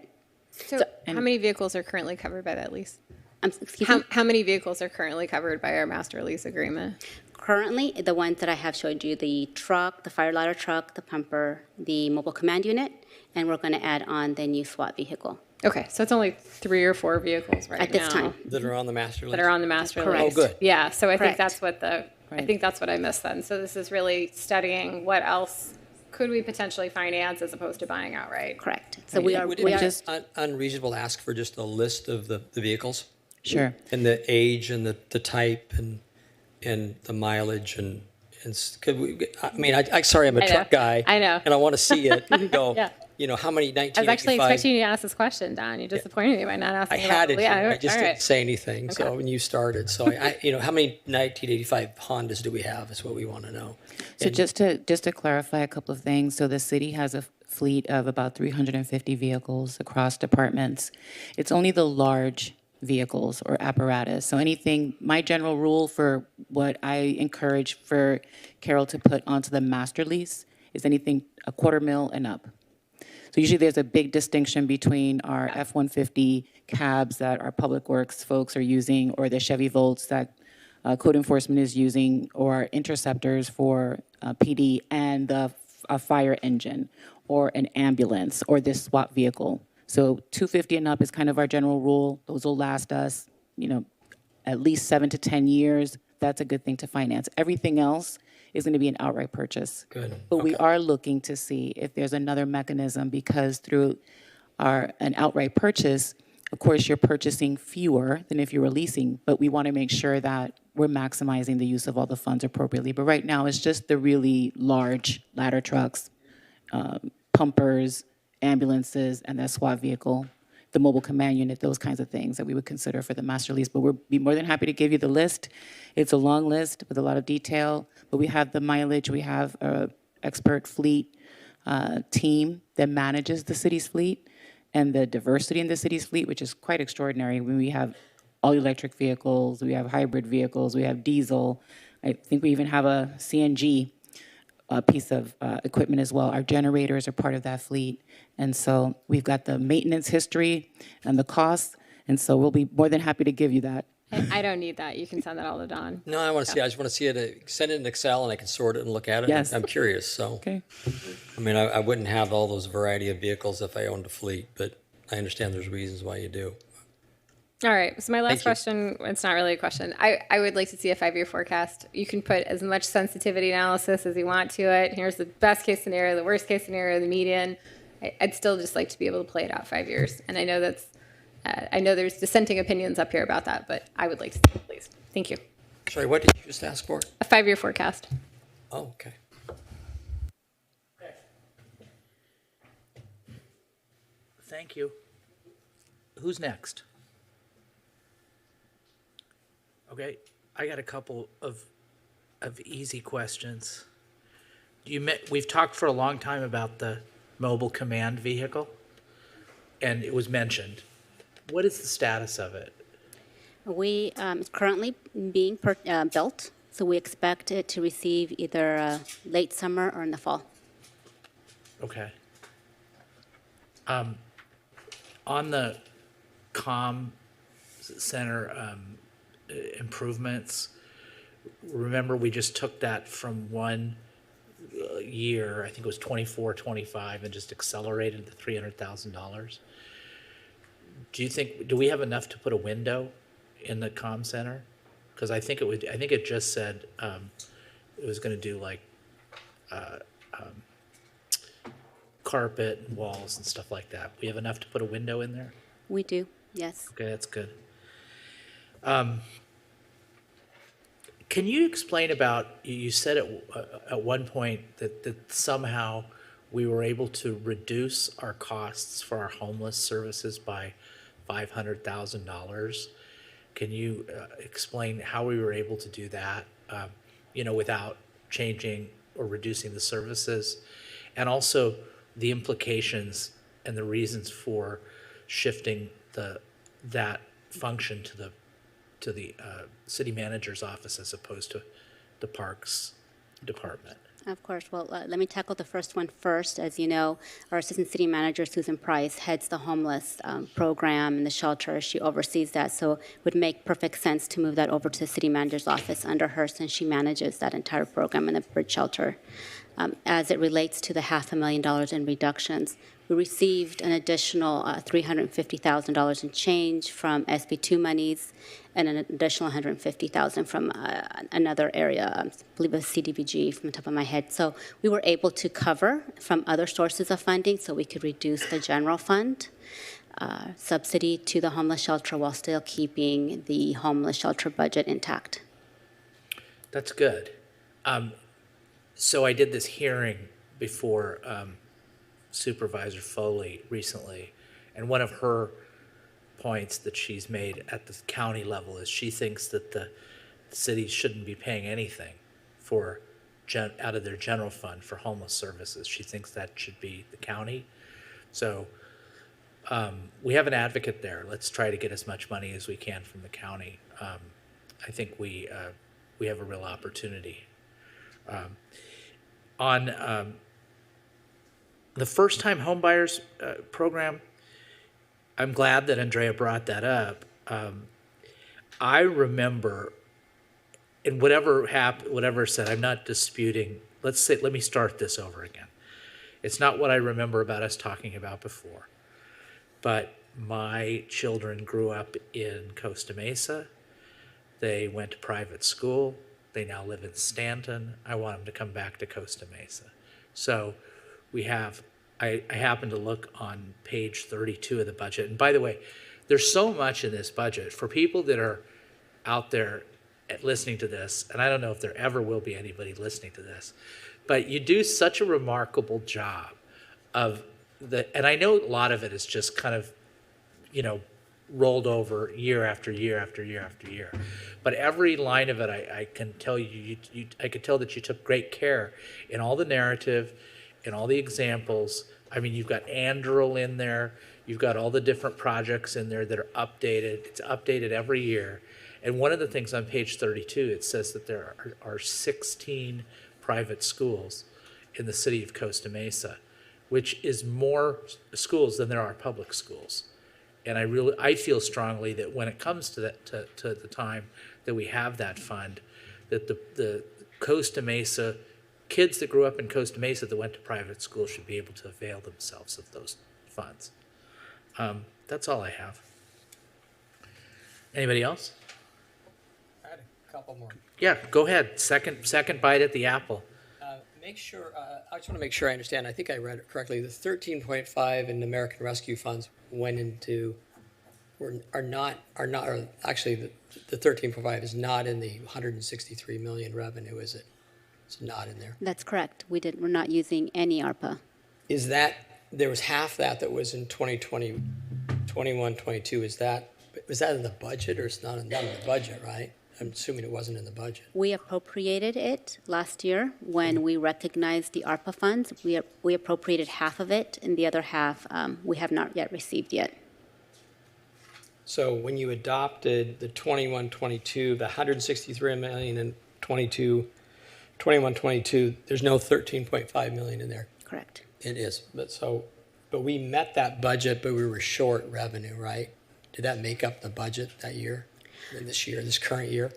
So how many vehicles are currently covered by that lease? Excuse me? How many vehicles are currently covered by our master lease agreement? Currently, the ones that I have showed you, the truck, the fire ladder truck, the pumper, the mobile command unit, and we're going to add on the new SWAT vehicle. Okay, so it's only 3 or 4 vehicles right now. At this time. That are on the master lease? That are on the master Correct. lease. Oh, good. Yeah, so I think Correct. that's what I think that's what I missed then. So this is really studying what else could we potentially finance as opposed to buying outright. Correct. So we are Would it be unreasonable to ask for just a list of the vehicles? Sure. And the age and the type and the mileage and could we, I mean, sorry, I'm a I know. truck guy. I know. And I want to see it and go, Yeah. you know, how many I was actually 1985. expecting you to ask this question, Don. You disappointed me by not I asking had about it, Yeah, I just all didn't right. say anything, so Okay. when you started. So you know, how many 1985 Hondas do we have is what we want to know. So just to clarify a couple of things, so the city has a fleet of about 350 vehicles across departments. It's only the large vehicles or apparatus. So anything, my general rule for what I encourage for Carol to put onto the master lease is anything $250,000 and up. So usually there's a big distinction between our F-150 cabs that our public works folks are using, or the Chevy Volts that code enforcement is using, or our interceptors for PD, and a fire engine, or an ambulance, or this SWAT vehicle. So 250 and up is kind of our general rule. Those will last us, you know, at least 7 to 10 years. That's a good thing to finance. Everything else is going to be an outright purchase. Good. But we are looking to see if there's another mechanism, because through an outright purchase, of course, you're purchasing fewer than if you were leasing, but we want to make sure that we're maximizing the use of all the funds appropriately. But right now, it's just the really large ladder trucks, pumpers, ambulances, and that SWAT vehicle, the mobile command unit, those kinds of things that we would consider for the master lease. But we'll be more than happy to give you the list. It's a long list with a lot of detail, but we have the mileage, we have an expert fleet team that manages the city's fleet, and the diversity in the city's fleet, which is quite extraordinary. When we have all electric vehicles, we have hybrid vehicles, we have diesel. I think we even have a CNG piece of equipment as well. Our generators are part of that fleet. And so we've got the maintenance history and the costs. And so we'll be more than happy to give you that. I don't need that. You can send that all to Don. No, I want to see. I just want to see it. Send it in Excel, and I can sort it and look at it. Yes. I'm curious. So, Okay. I mean, I wouldn't have all those variety of vehicles if I owned a fleet, but I understand there's reasons why you do. All right. So my Thank last you. question, it's not really a question. I would like to see a 5-year forecast. You can put as much sensitivity analysis as you want to it. Here's the best case scenario, the worst case scenario, the median. I'd still just like to be able to play it out 5 years. And I know I know there's dissenting opinions up here about that, but I would like to see it, please. Thank you. Sorry, what did you just ask for? A 5-year forecast. Oh, okay. Thank you. Who's next? Okay, I got a couple of easy questions. We've talked for a long time about the mobile command vehicle, and it was mentioned. What is the status of it? It's currently being built, so we expect it to receive either late summer or in the fall. Okay. On the comm center improvements, remember we just took that from one year, I think it was 24, 25, and just accelerated the $300,000. Do we have enough to put a window in the comm center? Because I think it just said it was going to do like carpet and walls and stuff like that. We have enough to put a window in there? We do, yes. Okay, that's good. Can you explain about, you said at one point that somehow we were able to reduce our costs for our homeless services by $500,000. Can you explain how we were able to do that, without changing or reducing the services? And also the implications and the reasons for shifting that function to the city manager's office as opposed to the parks department. Of course. Well, let me tackle the first one first. As you know, our Assistant City Manager, Susan Price, heads the homeless program in the shelter. She oversees that, so it would make perfect sense to move that over to the City Manager's office under her, since she manages that entire program in the bridge shelter. As it relates to the $500,000 in reductions, we received an additional $350,000 in change from SB2 monies and an additional $150,000 from another area, I believe it was CDBG from the top of my head. So we were able to cover from other sources of funding so we could reduce the general fund subsidy to the homeless shelter while still keeping the homeless shelter budget intact. That's good. So I did this hearing before Supervisor Foley recently, and one of her points that she's made at the county level is she thinks that the city shouldn't be paying anything for out of their general fund for homeless services. She thinks that should be the county. So we have an advocate there. Let's try to get as much money as we can from the county. I think we have a real opportunity. On the first-time homebuyers program, I'm glad that Andrea brought that up. I remember, and whatever said, I'm not disputing. Let me start this over again. It's not what I remember about us talking about before, but my children grew up in Costa Mesa. They went to private school. They now live in Stanton. I want them to come back to Costa Mesa. So I happened to look on page 32 of the budget. And by the way, there's so much in this budget for people that are out there listening to this, and I don't know if there ever will be anybody listening to this, but you do such a remarkable job and I know a lot of it is just kind of, rolled over year after year after year after year. But every line of it, I can tell I could tell that you took great care in all the narrative, in all the examples. I mean, you've got Andrew in there. You've got all the different projects in there that are updated. It's updated every year. And one of the things on page 32, it says that there are 16 private schools in the city of Costa Mesa, which is more schools than there are public schools. And I feel strongly that when it comes to that, to the time that we have that fund, that the Costa Mesa kids that grew up in Costa Mesa that went to private school should be able to avail themselves of those funds. That's all I have. Anybody else? I had a couple more. Yeah, go ahead. Second bite at the apple. Make sure, I just want to make sure I understand. I think I read it correctly. The 13.5 in American Rescue Funds went into, actually the 13.5 is not in the 163 million revenue, is it? It's not in there. That's correct. We're not using any ARPA. Is that, there was half that was in 2020, 21, 22. Was that in the budget, or it's not in the budget, right? I'm assuming it wasn't in the budget. We appropriated it last year when we recognized the ARPA funds. We appropriated half of it, and the other half we have not yet received yet. So when you adopted the 21-22, the 163 million in 21-22, there's no 13.5 million in there. Correct. It is, but we met that budget, but we were short revenue, right? Did that make up the budget that year, this current year?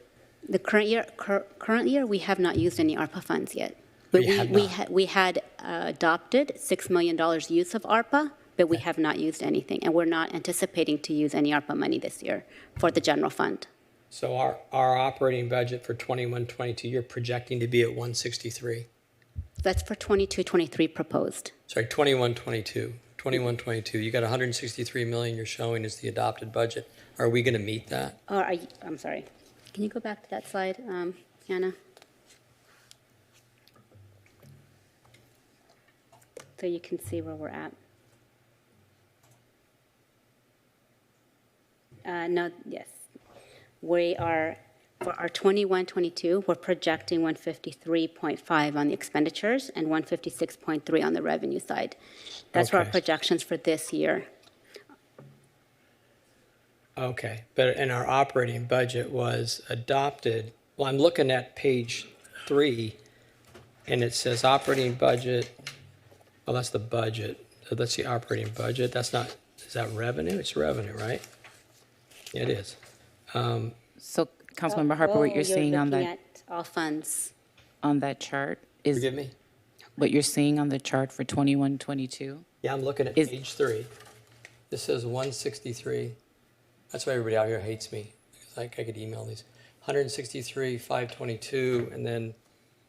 The current year, we have not used any ARPA funds yet. Oh, But you have not? we had adopted $6 million use of ARPA, but we have not used anything. And we're not anticipating to use any ARPA money this year for the general fund. So our operating budget for 21-22, you're projecting to be at 163. That's for 22-23 proposed. Sorry, 21-22. 21-22. You got 163 million you're showing is the adopted budget. Are we going to meet that? Or are you, I'm sorry. Can you go back to that slide, Anna? So you can see where we're at. No, yes. We are, for our 21-22, we're projecting 153.5 on the expenditures and 156.3 on the revenue side. That's for our Okay. projections for this year. Okay, but and our operating budget was adopted. Well, I'm looking at page 3, and it says operating budget. Well, that's the budget. So that's the operating budget. That's not. Is that revenue? It's revenue, right? Yeah, it is. So Councilmember Harper, what you're seeing on looking that, at all funds. on that chart is Forgive me. what you're seeing on the chart for 21-22? Yeah, I'm looking at Is- page 3. This says 163. That's why everybody out here hates me. Like I could email these. 163, 522, and then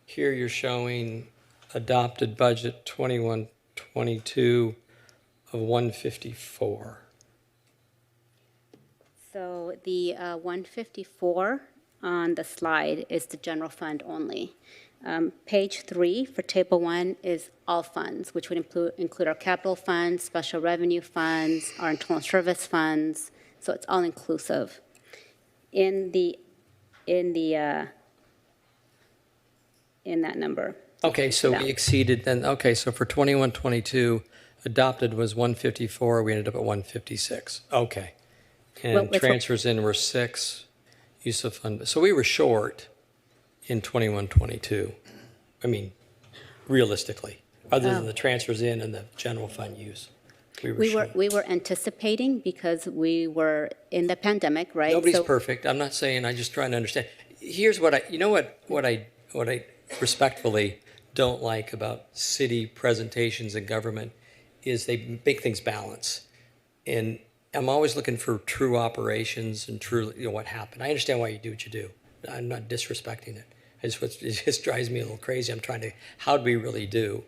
here you're showing adopted budget 21-22 of 154. So the 154 on the slide is the general fund only. Page 3 for table 1 is all funds, which would include our capital funds, special revenue funds, our internal service funds. So it's all inclusive. In that number. Okay, so Yeah. we exceeded then. Okay, so for 21-22, adopted was 154. We ended up at 156. Okay. Well, And that's what- transfers in were 6. Use of fund. So we were short in 21-22. I mean, realistically, other than the transfers in and the general fund use. We were anticipating because we were in the pandemic, right? Nobody's So- perfect. I'm not saying, I'm just trying to understand. Here's what I respectfully don't like about city presentations and government is they make things balance. And I'm always looking for true operations and true, what happened. I understand why you do what you do. I'm not disrespecting it. It just drives me a little crazy. I'm trying to, how did we really do?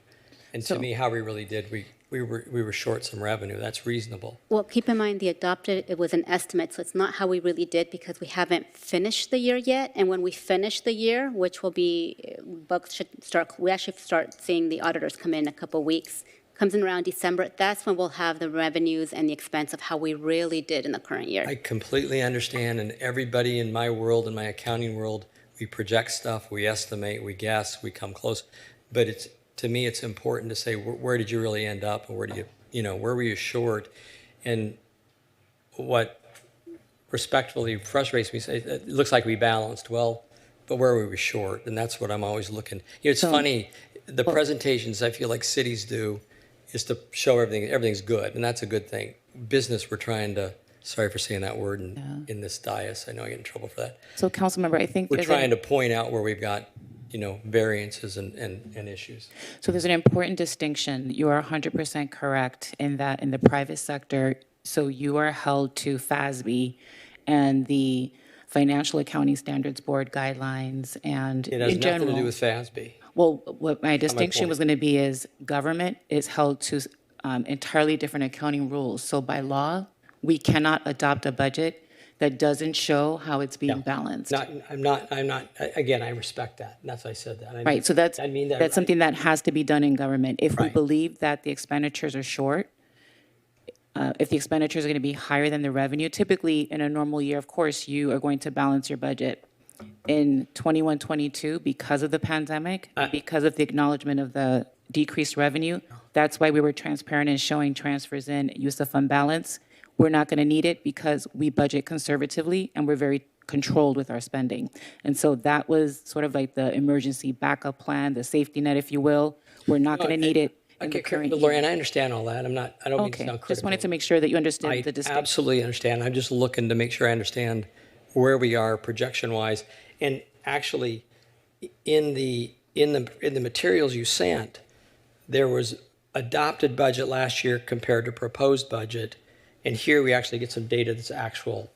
And to me, how we really did, we were short some revenue. That's reasonable. Well, keep in mind, the adopted, it was an estimate, so it's not how we really did because we haven't finished the year yet. And when we finish the year, which will be, books should start, we actually start seeing the auditors come in a couple weeks, comes in around December, that's when we'll have the revenues and the expense of how we really did in the current year. I completely understand, and everybody in my world, in my accounting world, we project stuff, we estimate, we guess, we come close. But to me, it's important to say, where did you really end up, and where were you short? And what respectfully frustrates me, it looks like we balanced well, but where were we short? And that's what I'm always looking. It's funny, the presentations I feel like cities do is to show everything's good, and that's a good thing. Business, we're trying to, sorry for saying that word in this dais, I know I get in trouble for that. So Councilmember, I think We're there's trying to point out where we've got, variances and issues. So there's an important distinction. You are 100% correct in that in the private sector, so you are held to FASB and the Financial Accounting Standards Board guidelines and It has in nothing general. to do with FASB. Well, what my distinction point. was going to be is government is held to entirely different accounting rules. So by law, we cannot adopt a budget that doesn't show how it's being balanced. I'm not, again, I respect that, and that's why I said that. Right, so that's, I mean that. that's something that has to be done in government. If we Right. believe that the expenditures are short, if the expenditures are going to be higher than the revenue, typically in a normal year, of course, you are going to balance your budget. In 21-22, because of the pandemic, because of the acknowledgement of the decreased revenue, that's why we were transparent in showing transfers in, use of fund balance. we're not going to need it because we budget conservatively and we're very controlled with our spending. And so that was sort of like the emergency backup plan, the safety net, if you will. We're not going to need it in the current Lori, year. and I understand all that. I don't mean to Okay, sound critical. just wanted to make sure that you understood I the distinction. absolutely understand. I'm just looking to make sure I understand where we are projection-wise. And actually, in the materials you sent, there was adopted budget last year compared to proposed budget. And here we actually get some data that's actual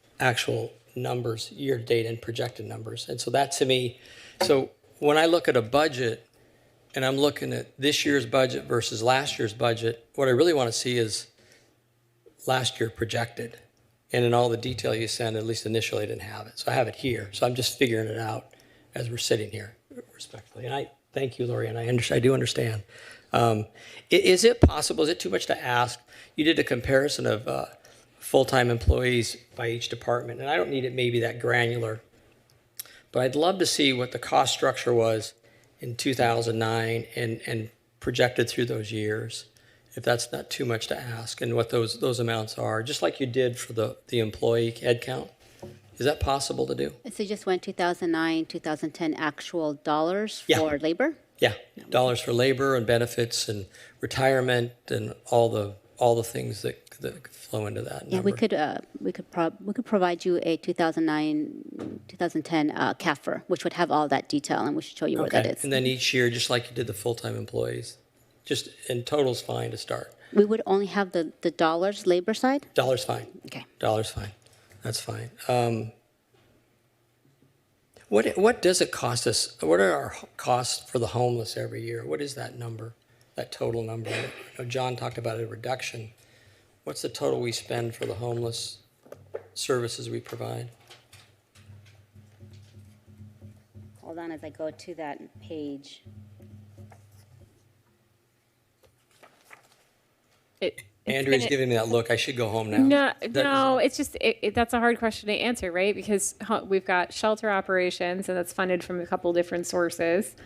numbers, year-to-date and projected numbers. And so that to me, so when I look at a budget and I'm looking at this year's budget versus last year's budget, what I really want to see is last year projected. And in all the detail you sent, at least initially I didn't have it. So I have it here. So I'm just figuring it out as we're sitting here, respectfully. And I thank you, Lori, and I do understand. Is it possible, is it too much to ask? You did a comparison of full-time employees by each department, and I don't need it maybe that granular, but I'd love to see what the cost structure was in 2009 and projected through those years, if that's not too much to ask, and what those amounts are, just like you did for the employee head count. Is that possible to do? So you just went 2009, 2010 actual dollars Yeah. for labor? Yeah, dollars for labor and benefits and retirement and all the things that flow into that Yeah, number. we could provide you a 2009, 2010 CAFR, which would have all that detail, and we should show you where that Okay, is. and then each year, just like you did the full-time employees, just in total's fine to start. We would only have the dollars labor side? Dollar's fine. Okay. Dollar's fine. That's fine. What does it cost us? What are our costs for the homeless every year? What is that number, that total number? I know John talked about a reduction. What's the total we spend for the homeless services we provide? Hold on as I go to that page. Andrew's giving me that look. I should go home now. No, it's just, that's a hard question to answer, right? Because we've got shelter operations, and that's funded from a couple different sources.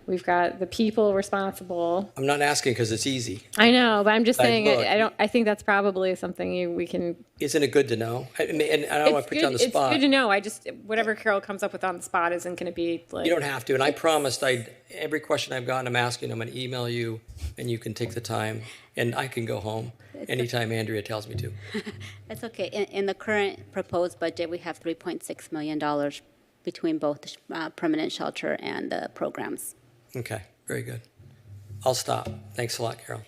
We've got the people responsible. I'm not asking because it's easy. I know, but I'm just saying, look, I think that's probably something we can. Isn't it good to know? And I don't want to put you on the spot. It's good to know. Whatever Carol comes up with on the spot isn't going to be like. You don't have to. And I promised every question I've gotten, I'm asking, I'm going to email you and you can take the time and I can go home anytime Andrea tells me to. That's okay. In the current proposed budget, we have $3.6 million between both the permanent shelter and the programs. Okay, very good. I'll stop. Thanks a lot, Carol.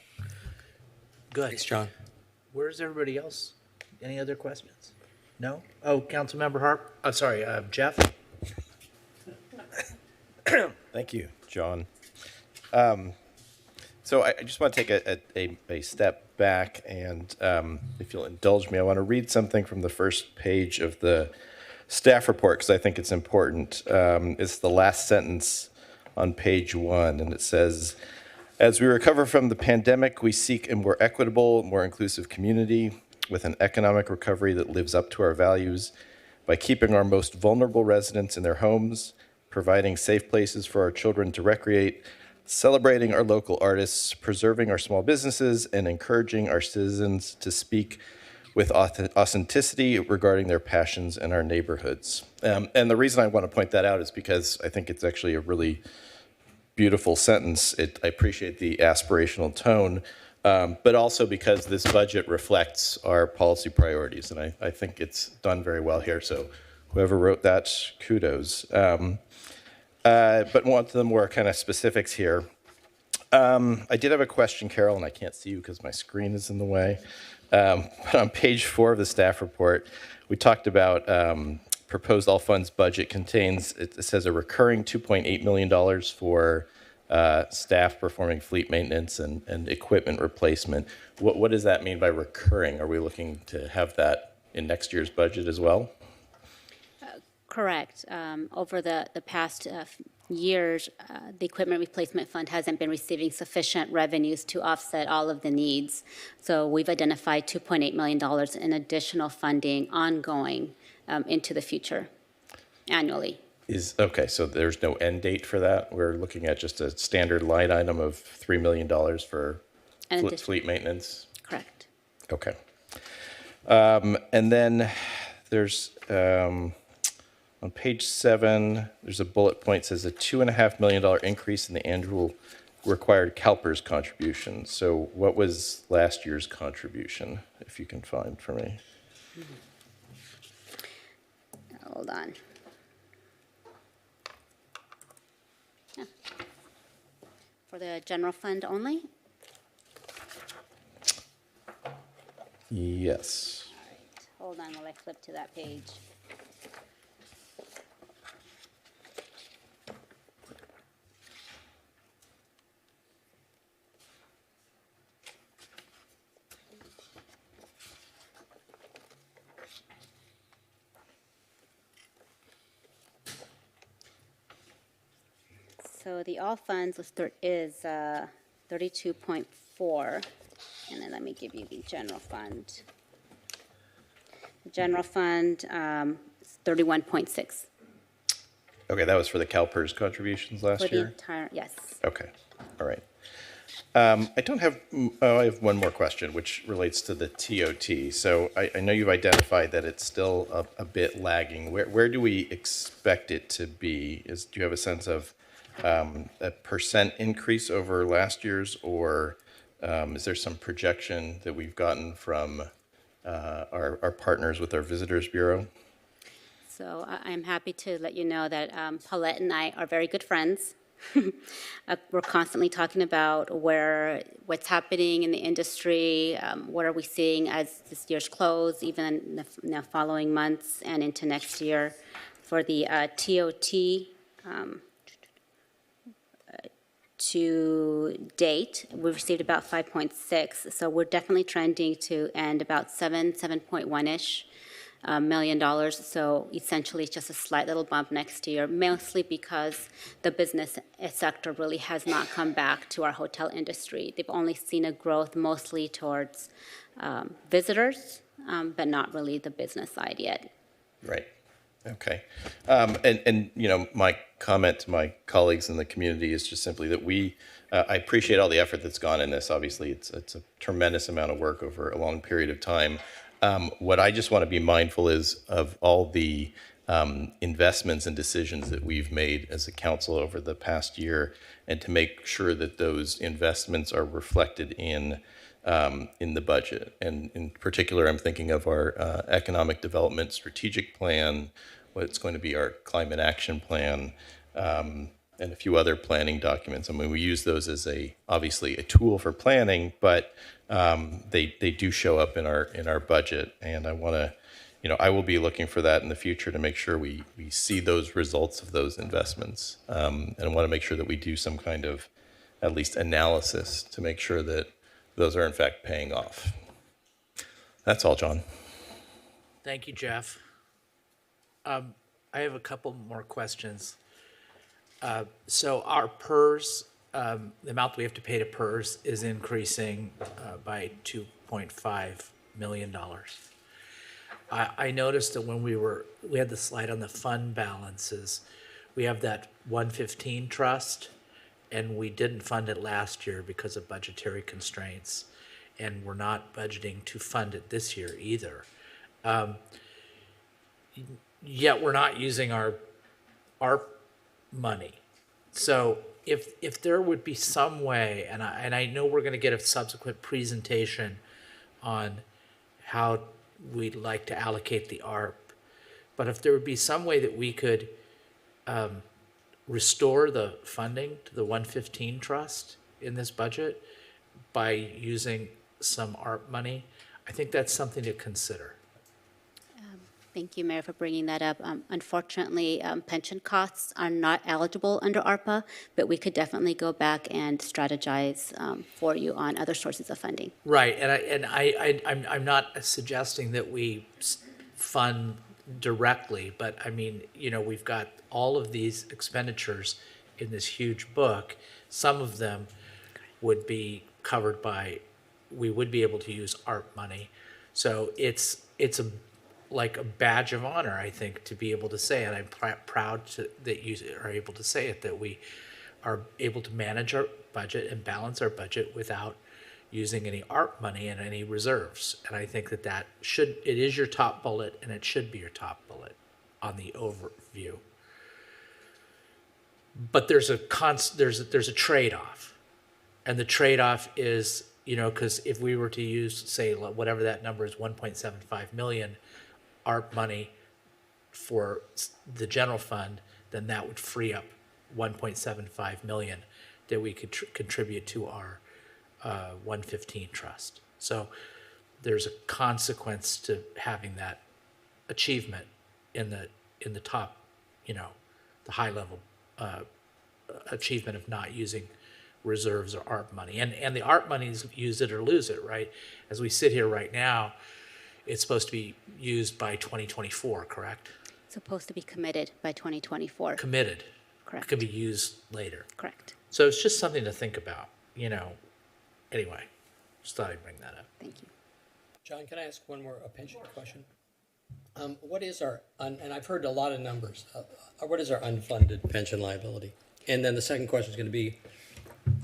Good. Thanks, John. Where's everybody else? Any other questions? No? Oh, Councilmember Harp, sorry, Jeff? Thank you, John. So I just want to take a step back, and if you'll indulge me, I want to read something from the first page of the staff report because I think it's important. It's the last sentence on page 1, and it says, "As we recover from the pandemic, we seek a more equitable, more inclusive community with an economic recovery that lives up to our values by keeping our most vulnerable residents in their homes, providing safe places for our children to recreate, celebrating our local artists, preserving our small businesses, and encouraging our citizens to speak with authenticity regarding their passions in our neighborhoods." And the reason I want to point that out is because I think it's actually a really beautiful sentence. I appreciate the aspirational tone, but also because this budget reflects our policy priorities, and I think it's done very well here. So whoever wrote that, kudos. But one of the more kind of specifics here. I did have a question, Carol, and I can't see you because my screen is in the way. But on page 4 of the staff report, we talked about proposed all funds budget contains, it says a recurring $2.8 million for staff performing fleet maintenance and equipment replacement. What does that mean by recurring? Are we looking to have that in next year's budget as well? Correct. Over the past years, the Equipment Replacement Fund hasn't been receiving sufficient revenues to offset all of the needs. So we've identified $2.8 million in additional funding ongoing into the future annually. Okay, so there's no end date for that? We're looking at just a standard line item of $3 million for fleet maintenance? Correct. Okay. And then there's, on page 7, there's a bullet point that says a $2.5 million increase in the annual required CalPERS contribution. So what was last year's contribution, if you can find for me? Hold on. Yeah. For the general fund only? Yes. Hold on while I flip to that page. So the all funds is 32.4, and then let me give you the general fund. The general fund is 31.6 Okay, that was for the CalPERS contributions last for the year? entire, yes. Okay, all right. I have one more question, which relates to the TOT. So I know you've identified that it's still a bit lagging. Where do we expect it to be? Do you have a sense of a percent increase over last year's, or is there some projection that we've gotten from our partners with our Visitors Bureau? So I'm happy to let you know that Paulette and I are very good friends. We're constantly talking about what's happening in the industry, what are we seeing as this year's close, even in the following months and into next year. For the TOT, to date, we've received about 5.6, so we're definitely trending to end about 7.1-ish million dollars. So essentially, it's just a slight little bump next year, mostly because the business sector really has not come back to our hotel industry. They've only seen a growth mostly towards visitors, but not really the business side yet. Right. Okay. And you know, my comment to my colleagues in the community is just simply that I appreciate all the effort that's gone in this. Obviously, it's a tremendous amount of work over a long period of time. What I just want to be mindful is of all the investments and decisions that we've made as a council over the past year, and to make sure that those investments are reflected in the budget. And in particular, I'm thinking of our economic development strategic plan, what's going to be our climate action plan, and a few other planning documents. I mean, we use those as obviously a tool for planning, but they do show up in our budget. And I want to, I will be looking for that in the future to make sure we see those results of those investments. And I want to make sure that we do some kind of at least analysis to make sure that those are in fact paying off. That's all, John. Thank you, Jeff. I have a couple more questions. So our PERS, the amount that we have to pay to PERS is increasing by $2.5 million. I noticed that when we had the slide on the fund balances, we have that 115 trust, and we didn't fund it last year because of budgetary constraints, and we're not budgeting to fund it this year either. Yet we're not using our money. So if there would be some way, and I know we're going to get a subsequent presentation on how we'd like to allocate the ARP, but if there would be some way that we could restore the funding to the 115 trust in this budget by using some ARP money, I think that's something to consider. Thank you, Mayor, for bringing that up. Unfortunately, pension costs are not eligible under ARPA, but we could definitely go back and strategize for you on other sources of funding. Right, and I'm not suggesting that we fund directly, but I mean, we've got all of these expenditures in this huge book. Some of them would be covered by, we would be able to use ARP money. So it's like a badge of honor, I think, to be able to say, and I'm proud that you are able to say it, that we are able to manage our budget and balance our budget without using any ARP money and any reserves. And I think that it is your top bullet, and it should be your top bullet on the overview. But there's a trade-off, and the trade-off is, because if we were to use, say, whatever that number is, 1.75 million ARP money for the general fund, then that would free up 1.75 million that we could contribute to our 115 trust. So there's a consequence to having that achievement in the top, the high level achievement of not using reserves or ARP money. And the ARP money is use it or lose it, right? As we sit here right now, it's supposed to be used by 2024, correct? Supposed to be committed by 2024. Committed. Correct. It can be used later. Correct. So it's just something to think about, Anyway, just thought I'd bring that up. Thank you. John, can I ask one more pension question? What is our, and I've heard a lot of numbers, what is our unfunded pension liability? And then the second question is going to be,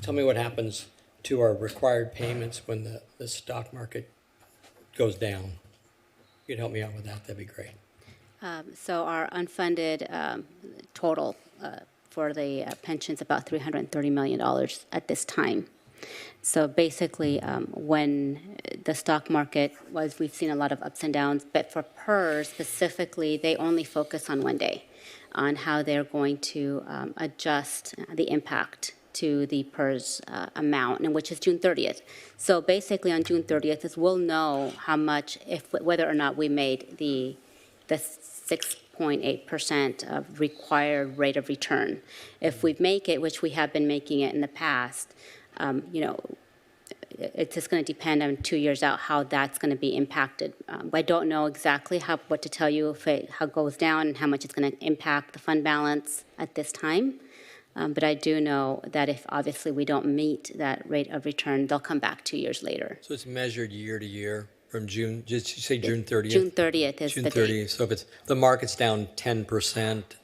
tell me what happens to our required payments when the stock market goes down. If you could help me out with that, that'd be great. So our unfunded total for the pensions about $330 million at this time. So basically, when the stock market we've seen a lot of ups and downs, but for PERS specifically, they only focus on one day, on how they're going to adjust the impact to the PERS amount, and which is June 30th. So basically on June 30th, we'll know how much, whether or not we made the 6.8% of required rate of return. If we make it, which we have been making it in the past, it's just going to depend on 2 years out how that's going to be impacted. I don't know exactly what to tell you how it goes down and how much it's going to impact the fund balance at this time. But I do know that if obviously we don't meet that rate of return, they'll come back 2 years later. So it's measured year to year from June, just you say June 30th? June 30th is June the 30th. date. So if the market's down 10%, but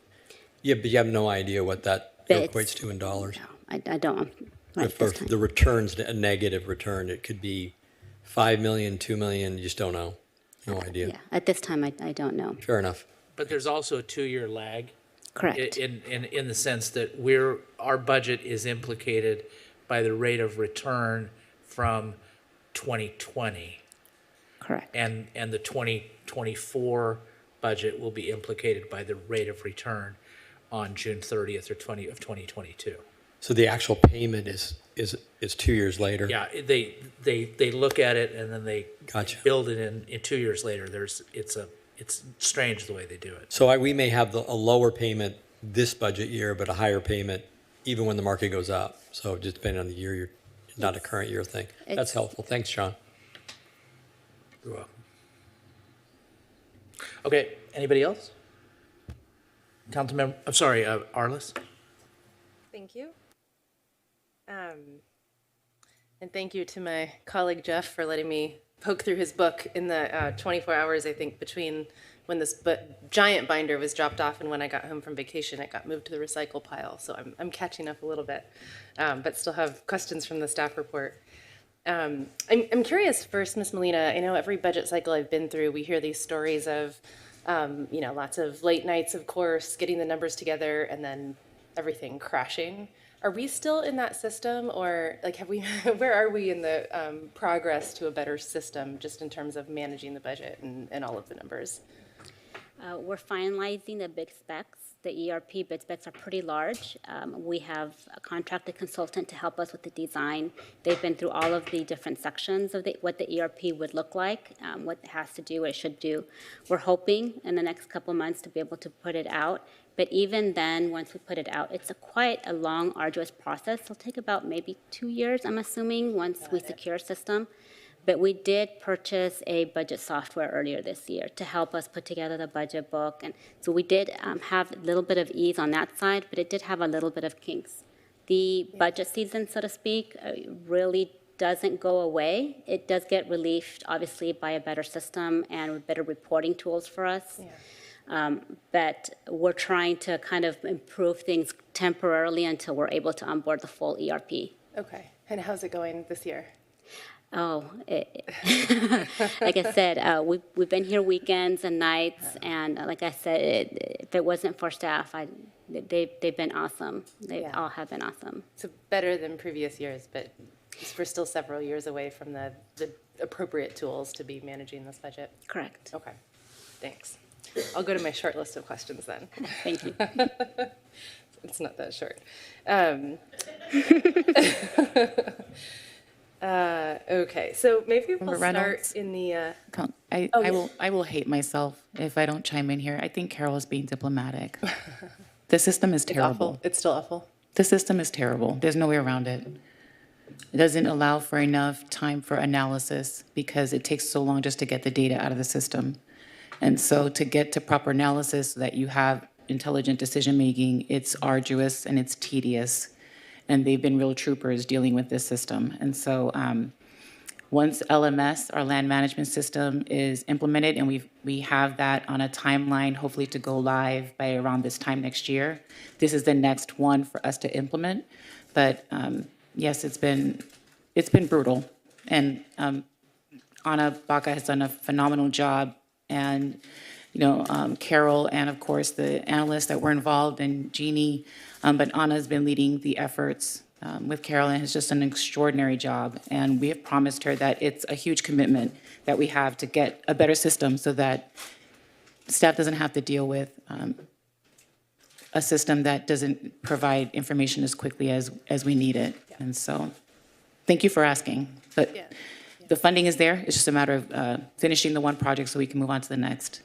you have no idea what that equates to in dollars. No, I don't. Right, If the return's a negative return, it could be 5 million, 2 million, you just don't know. No idea. Yeah, at this time, I don't know. Fair enough. But there's also a 2-year lag. Correct. In the sense that our budget is implicated by the rate of return from 2020. Correct. And the 2024 budget will be implicated by the rate of return on June 30th of 2022. So the actual payment is 2 years later? Yeah, they look at it and then they Gotcha. build it in 2 years later. It's strange the way they do it. So we may have a lower payment this budget year, but a higher payment even when the market goes up. So just depending on the year, not a current year thing. That's helpful. Thanks, John. You're welcome. Okay, anybody else? Councilmember, I'm sorry, Arliss? Thank you. And thank you to my colleague Jeff for letting me poke through his book in the 24 hours, I think, between when this giant binder was dropped off and when I got home from vacation. It got moved to the recycle pile, so I'm catching up a little bit, but still have questions from the staff report. I'm curious first, Ms. Molina, I know every budget cycle I've been through, we hear these stories of, lots of late nights, of course, getting the numbers together and then everything crashing. Are we still in that system, or where are we in the progress to a better system just in terms of managing the budget and all of the numbers? We're finalizing the big specs. The ERP bid specs are pretty large. We have a contracted consultant to help us with the design. They've been through all of the different sections of what the ERP would look like, what it has to do, what it should do. We're hoping in the next couple months to be able to put it out. But even then, once we put it out, it's quite a long, arduous process. It'll take about maybe 2 years, I'm assuming, once we secure a system. But we did purchase a budget software earlier this year to help us put together the budget book. And so we did have a little bit of ease on that side, but it did have a little bit of kinks. The budget season, so to speak, really doesn't go away. It does get relieved, obviously, by a better system and better reporting tools for us. Yeah. But we're trying to kind of improve things temporarily until we're able to onboard the full ERP. Okay. And how's it going this year? Oh, like I said, we've been here weekends and nights, and like I said, if it wasn't for staff, they've been awesome. They all have been awesome. So better than previous years, but we're still several years away from the appropriate tools to be managing this budget. Correct. Okay, thanks. I'll go to my short list of questions then. Thank you. It's not that short. Okay, so maybe we'll start Reynolds? in the. I will hate myself if I don't chime in here. I think Carol is being diplomatic. The system is terrible. Awful. It's still awful. The system is terrible. There's no way around it. It doesn't allow for enough time for analysis because it takes so long just to get the data out of the system. And so to get to proper analysis so that you have intelligent decision-making, it's arduous and it's tedious. And they've been real troopers dealing with this system. And so once LMS, our land management system, is implemented, and we have that on a timeline, hopefully to go live by around this time next year, this is the next one for us to implement. But yes, it's been brutal. And Anna Baca has done a phenomenal job. And, Carol and, of course, the analysts that were involved and Jeannie, but Anna has been leading the efforts with Carol and has just done an extraordinary job. And we have promised her that it's a huge commitment that we have to get a better system so that staff doesn't have to deal with a system that doesn't provide information as quickly as we need it. Yeah. And so, thank you for asking. But yeah. The funding is there. It's just a matter of finishing the one project so we can move on to the next.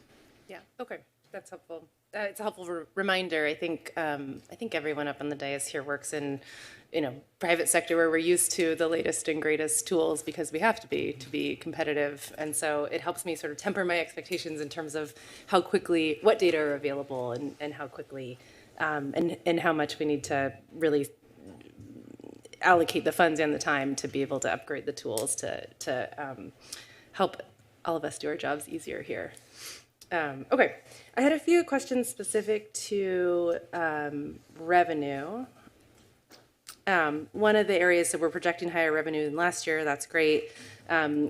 Yeah. Okay. That's helpful. It's a helpful reminder. I think everyone up on the dais here works in, private sector where we're used to the latest and greatest tools because we have to be competitive. And so it helps me sort of temper my expectations in terms of how quickly, what data are available and how quickly, and how much we need to really allocate the funds and the time to be able to upgrade the tools to help all of us do our jobs easier here. Okay, I had a few questions specific to revenue. One of the areas that we're projecting higher revenue than last year, that's great. One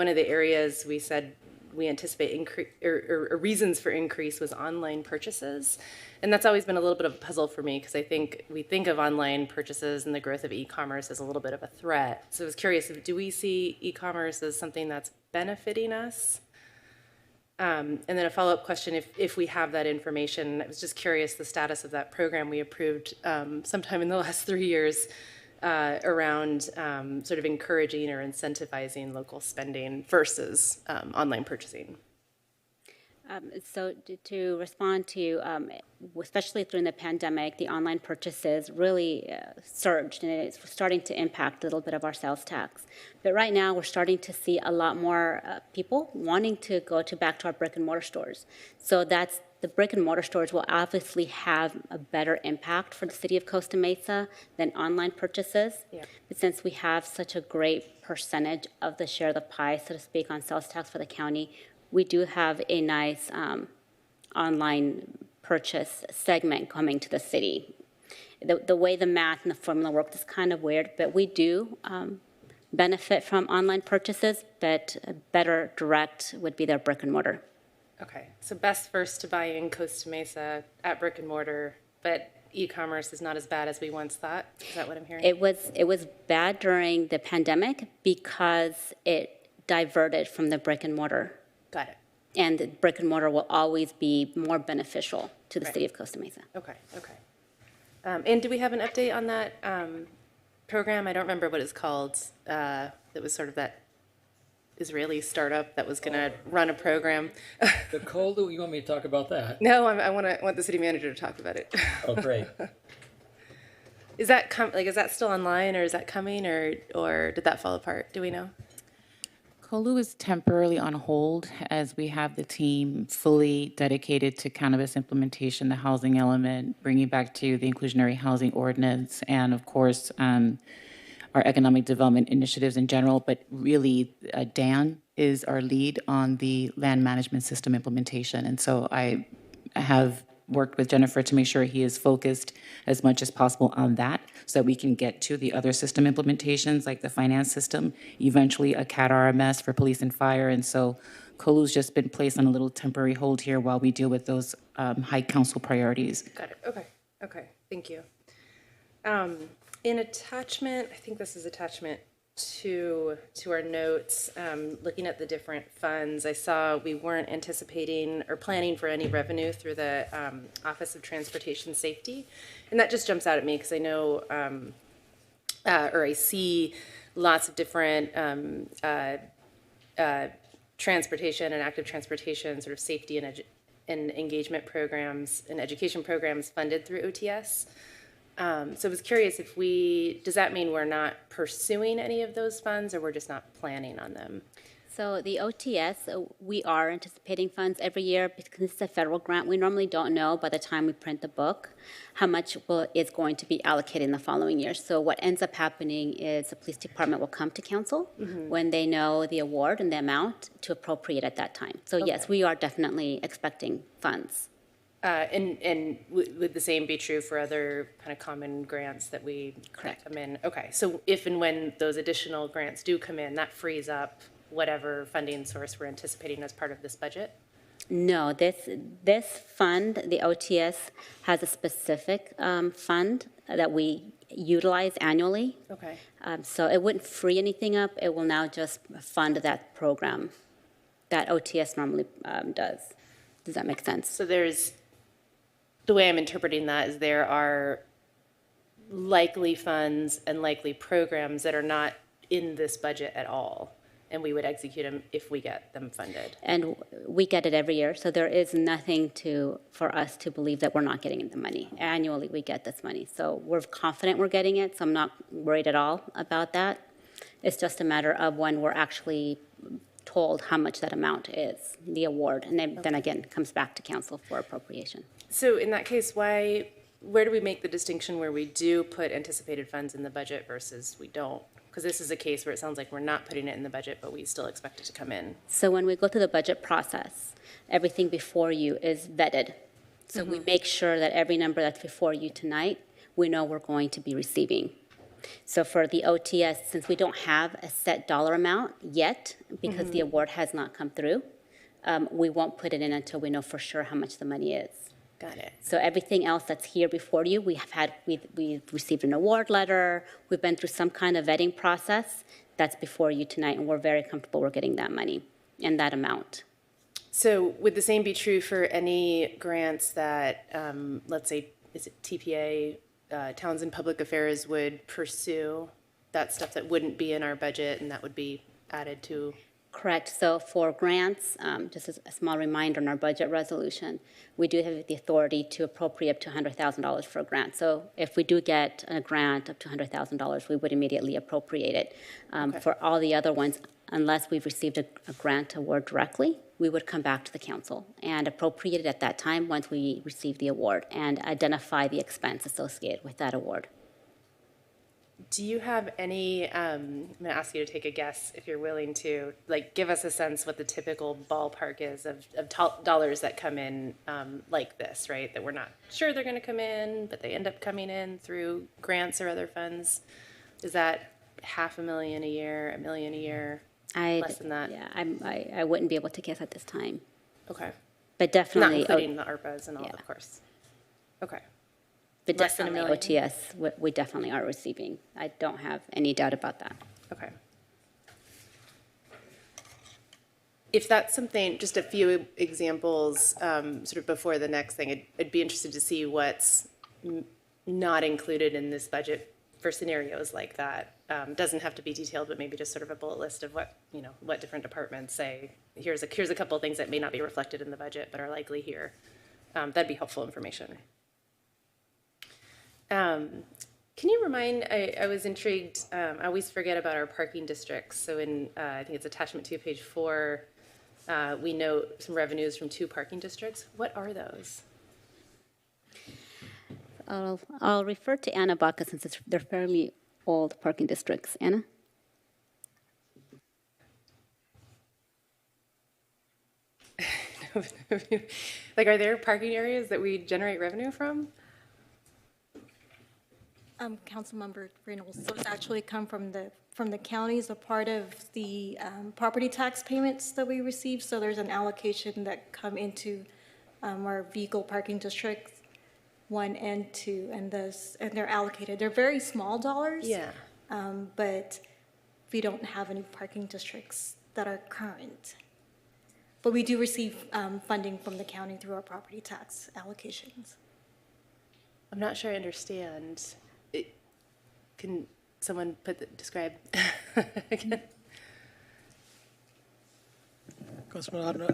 of the areas we said we anticipate or reasons for increase was online purchases. And that's always been a little bit of a puzzle for me because I think we think of online purchases and the growth of e-commerce as a little bit of a threat. So I was curious, do we see e-commerce as something that's benefiting us? And then a follow-up question, if we have that information, I was just curious the status of that program we approved sometime in the last 3 years around sort of encouraging or incentivizing local spending versus online purchasing. So to respond to, especially during the pandemic, the online purchases really surged, and it's starting to impact a little bit of our sales tax. But right now, we're starting to see a lot more people wanting to go back to our brick and mortar stores. So the brick and mortar stores will obviously have a better impact for the city of Costa Mesa than online purchases. Yeah. But since we have such a great percentage of the share of the pie, so to speak, on sales tax for the county, we do have a nice online purchase segment coming to the city. The way the math and the formula work is kind of weird, but we do benefit from online purchases, but better direct would be their brick and mortar. Okay, so best first to buy in Costa Mesa at brick and mortar, but e-commerce is not as bad as we once thought. Is that what I'm hearing? It was bad during the pandemic because it diverted from the brick and mortar. Got it. And the brick and mortar will always be more beneficial to the city of Costa Mesa. Okay. And do we have an update on that program? I don't remember what it's called. That was sort of that Israeli startup that was going to run a program. The COLA, you want me to talk about that? No, I want the city manager to talk about it. Oh, great. Is that is that still online, or is that coming, or did that fall apart? Do we know? COLU is temporarily on hold as we have the team fully dedicated to cannabis implementation, the housing element, bringing back to the inclusionary housing ordinance, and of course, our economic development initiatives in general. But really, Dan is our lead on the land management system implementation. And so I have worked with Jennifer to make sure he is focused as much as possible on that so that we can get to the other system implementations like the finance system, eventually a CAD RMS for police and fire. And so COLU's just been placed on a little temporary hold here while we deal with those high council priorities. Got it. Okay, thank you. In attachment, I think this is attachment to our notes, looking at the different funds, I saw we weren't anticipating or planning for any revenue through the Office of Transportation Safety. And that just jumps out at me because I know, or I see lots of different transportation and active transportation sort of safety and engagement programs and education programs funded through OTS. So I was curious if does that mean we're not pursuing any of those funds or we're just not planning on them? So the OTS, we are anticipating funds every year because it's a federal grant. We normally don't know by the time we print the book how much is going to be allocated in the following year. So what ends up happening is the police department will come to council when they know the award and the amount to appropriate at that time. So yes, we are definitely expecting funds. And would the same be true for other kind of common grants that we Correct. come in? Okay, so if and when those additional grants do come in, that frees up whatever funding source we're anticipating as part of this budget? No, this fund, the OTS, has a specific fund that we utilize annually. Okay. So it wouldn't free anything up. It will now just fund that program that OTS normally does. Does that make sense? So the way I'm interpreting that is there are likely funds and likely programs that are not in this budget at all, and we would execute them if we get them funded. And we get it every year, so there is nothing for us to believe that we're not getting the money. Annually, we get this money. So we're confident we're getting it, so I'm not worried at all about that. It's just a matter of when we're actually told how much that amount is, the award, and then again, it comes back to council for appropriation. So in that case, where do we make the distinction where we do put anticipated funds in the budget versus we don't? Because this is a case where it sounds like we're not putting it in the budget, but we still expect it to come in. So when we go through the budget process, everything before you is vetted. So we make sure that every number that's before you tonight, we know we're going to be receiving. So for the OTS, since we don't have a set dollar amount yet, because the award has not come through, we won't put it in until we know for sure how much the money is. Got it. So everything else that's here before you, we've received an award letter, we've been through some kind of vetting process that's before you tonight, and we're very comfortable we're getting that money and that amount. So would the same be true for any grants that, let's say, is it TPA, Towns and Public Affairs would pursue, that stuff that wouldn't be in our budget and that would be added to? Correct. So for grants, just as a small reminder in our budget resolution, we do have the authority to appropriate up to $100,000 for a grant. So if we do get a grant up to $100,000, we would immediately appropriate it. For all the other ones, unless we've received a grant award directly, we would come back to the council and appropriate it at that time once we receive the award and identify the expense associated with that award. Do you have any, I'm going to ask you to take a guess if you're willing to, like, give us a sense what the typical ballpark is of dollars that come in like this, right? That we're not sure they're going to come in, but they end up coming in through grants or other funds. Is that $500,000 a year, $1 million a year, less than that? Yeah, I wouldn't be able to guess at this time. Okay. But definitely. Not including the ARPAs and all, yeah. of course. Okay. But Less than $1 definitely million. OTS, we definitely are receiving. I don't have any doubt about that. Okay. If that's something, just a few examples, sort of before the next thing, I'd be interested to see what's not included in this budget for scenarios like that. Doesn't have to be detailed, but maybe just sort of a bullet list of what different departments say. Here's a couple of things that may not be reflected in the budget, but are likely here. That'd be helpful information. Can you remind, I was intrigued, I always forget about our parking districts. So in, I think it's attachment 2, page 4, we note some revenues from 2 parking districts. What are those? I'll refer to Anna Baca since they're fairly old parking districts. Anna? Like, are there parking areas that we generate revenue from? Councilmember Reynolds, those actually come from the counties, a part of the property tax payments that we receive. So there's an allocation that come into our vehicle parking districts, 1 and 2, and they're allocated. They're very small dollars. Yeah. But we don't have any parking districts that are current. But we do receive funding from the county through our property tax allocations. I'm not sure I understand. Can someone describe again? Councilman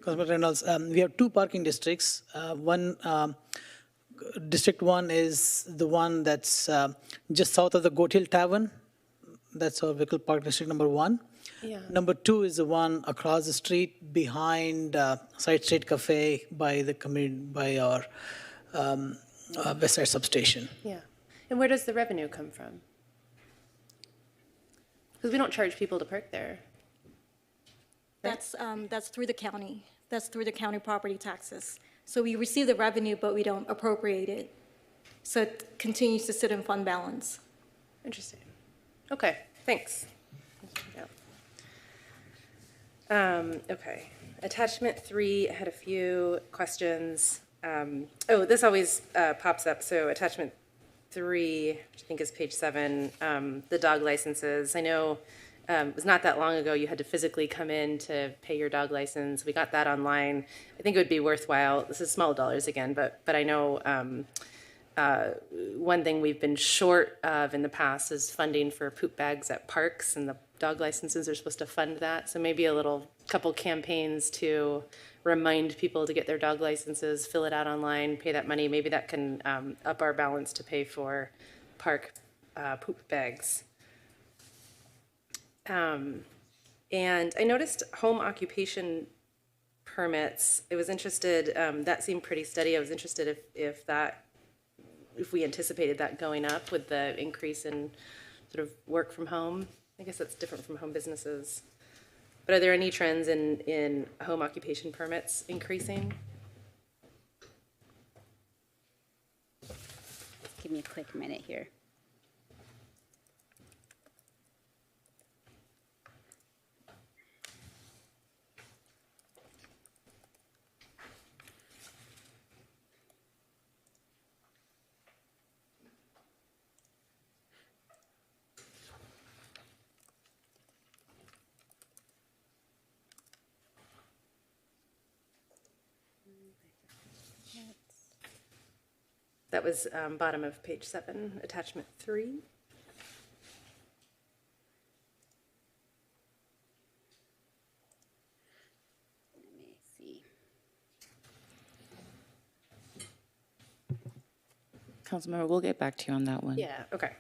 Reynolds, we have 2 parking districts. District 1 is the one that's just south of the Goat Hill Tavern. That's our vehicle park district number 1. Yeah. Number 2 is the one across the street behind Side Street Cafe by our West Side substation. Yeah. And where does the revenue come from? Because we don't charge people to park there. That's through the county. That's through the county property taxes. So we receive the revenue, but we don't appropriate it. So it continues to sit in fund balance. Interesting. Okay, thanks. Okay, attachment 3, I had a few questions. This always pops up. So attachment 3, which I think is page 7, the dog licenses. I know it was not that long ago you had to physically come in to pay your dog license. We got that online. I think it would be worthwhile. This is small dollars again, but I know one thing we've been short of in the past is funding for poop bags at parks, and the dog licenses are supposed to fund that. So maybe a couple campaigns to remind people to get their dog licenses, fill it out online, pay that money. Maybe that can up our balance to pay for park poop bags. And I noticed home occupation permits. I was interested, that seemed pretty steady. I was interested if we anticipated that going up with the increase in sort of work from home. I guess that's different from home businesses. But are there any trends in home occupation permits increasing? Give me a quick minute here. That was bottom of page 7, attachment 3. Let me see. Councilmember, we'll get back to you on that one. Yeah, okay.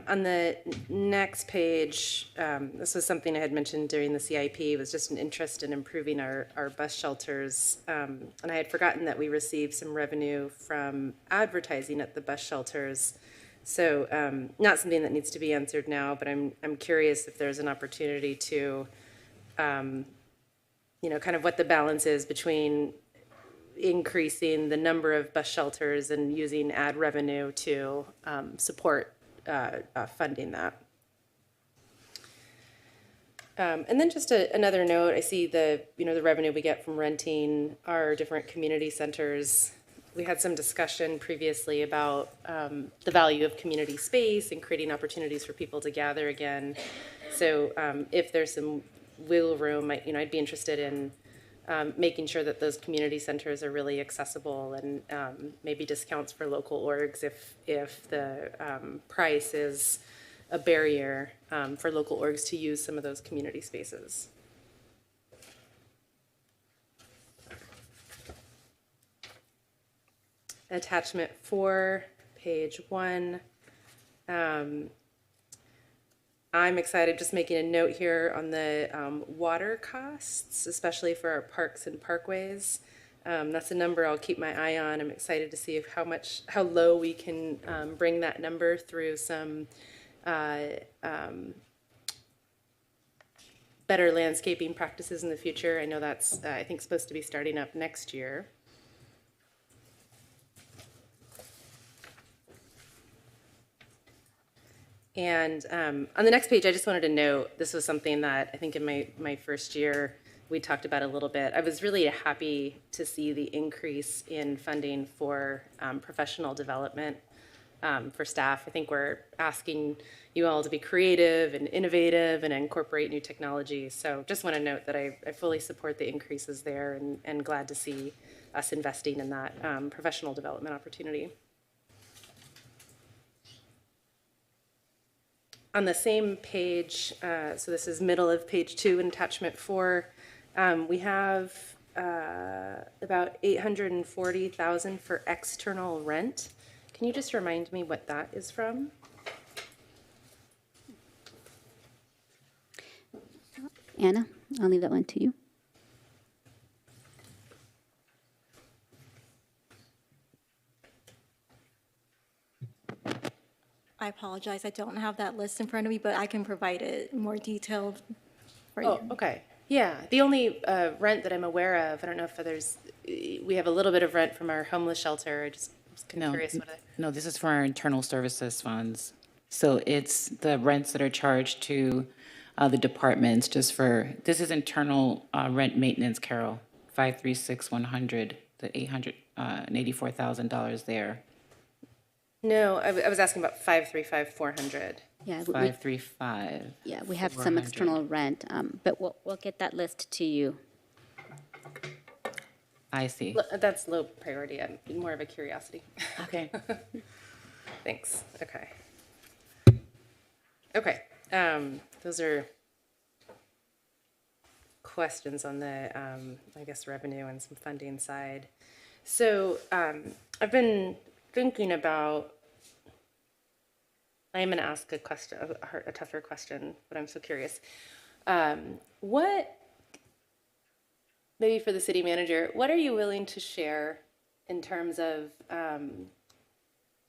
On the next page, this was something I had mentioned during the CIP, was just an interest in improving our bus shelters. And I had forgotten that we received some revenue from advertising at the bus shelters. So not something that needs to be answered now, but I'm curious if there's an opportunity to, kind of what the balance is between increasing the number of bus shelters and using ad revenue to support funding that. And then just another note, I see the revenue we get from renting our different community centers. We had some discussion previously about the value of community space and creating opportunities for people to gather again. So if there's some wiggle room, I'd be interested in making sure that those community centers are really accessible, and maybe discounts for local orgs if the price is a barrier for local orgs to use some of those community spaces. Attachment 4, page 1. I'm excited, just making a note here on the water costs, especially for our parks and parkways. That's a number I'll keep my eye on. I'm excited to see how low we can bring that number through some better landscaping practices in the future. I know that's, I think, supposed to be starting up next year. And on the next page, I just wanted to note, this was something that I think in my first year, we talked about a little bit. I was really happy to see the increase in funding for professional development for staff. I think we're asking you all to be creative and innovative and incorporate new technology. So just want to note that I fully support the increases there and glad to see us investing in that professional development opportunity. On the same page, so this is middle of page 2 in attachment 4, we have about $840,000 for external rent. Can you just remind me what that is from? Anna, I'll leave that one to you. I apologize, I don't have that list in front of me, but I can provide it more detailed for you. Oh, okay. Yeah, the only rent that I'm aware of, I don't know if others, we have a little bit of rent from our homeless shelter. I just was kind of curious what No, this is for our internal services funds. So it's the rents that are charged to the departments just for, this is internal rent maintenance, Carol, 536,100, the $884,000 there. No, I was asking about 535,400. Yeah, 535. yeah, we have some 400. external rent, but we'll get that list to you. I see. That's low priority. I'm more of a curiosity. Okay. Thanks. Okay. Okay. Those are questions on the, I guess, revenue and some funding side. So I've been thinking about, I'm going to ask a question, a tougher question, but I'm so curious. What, maybe for the city manager, what are you willing to share in terms of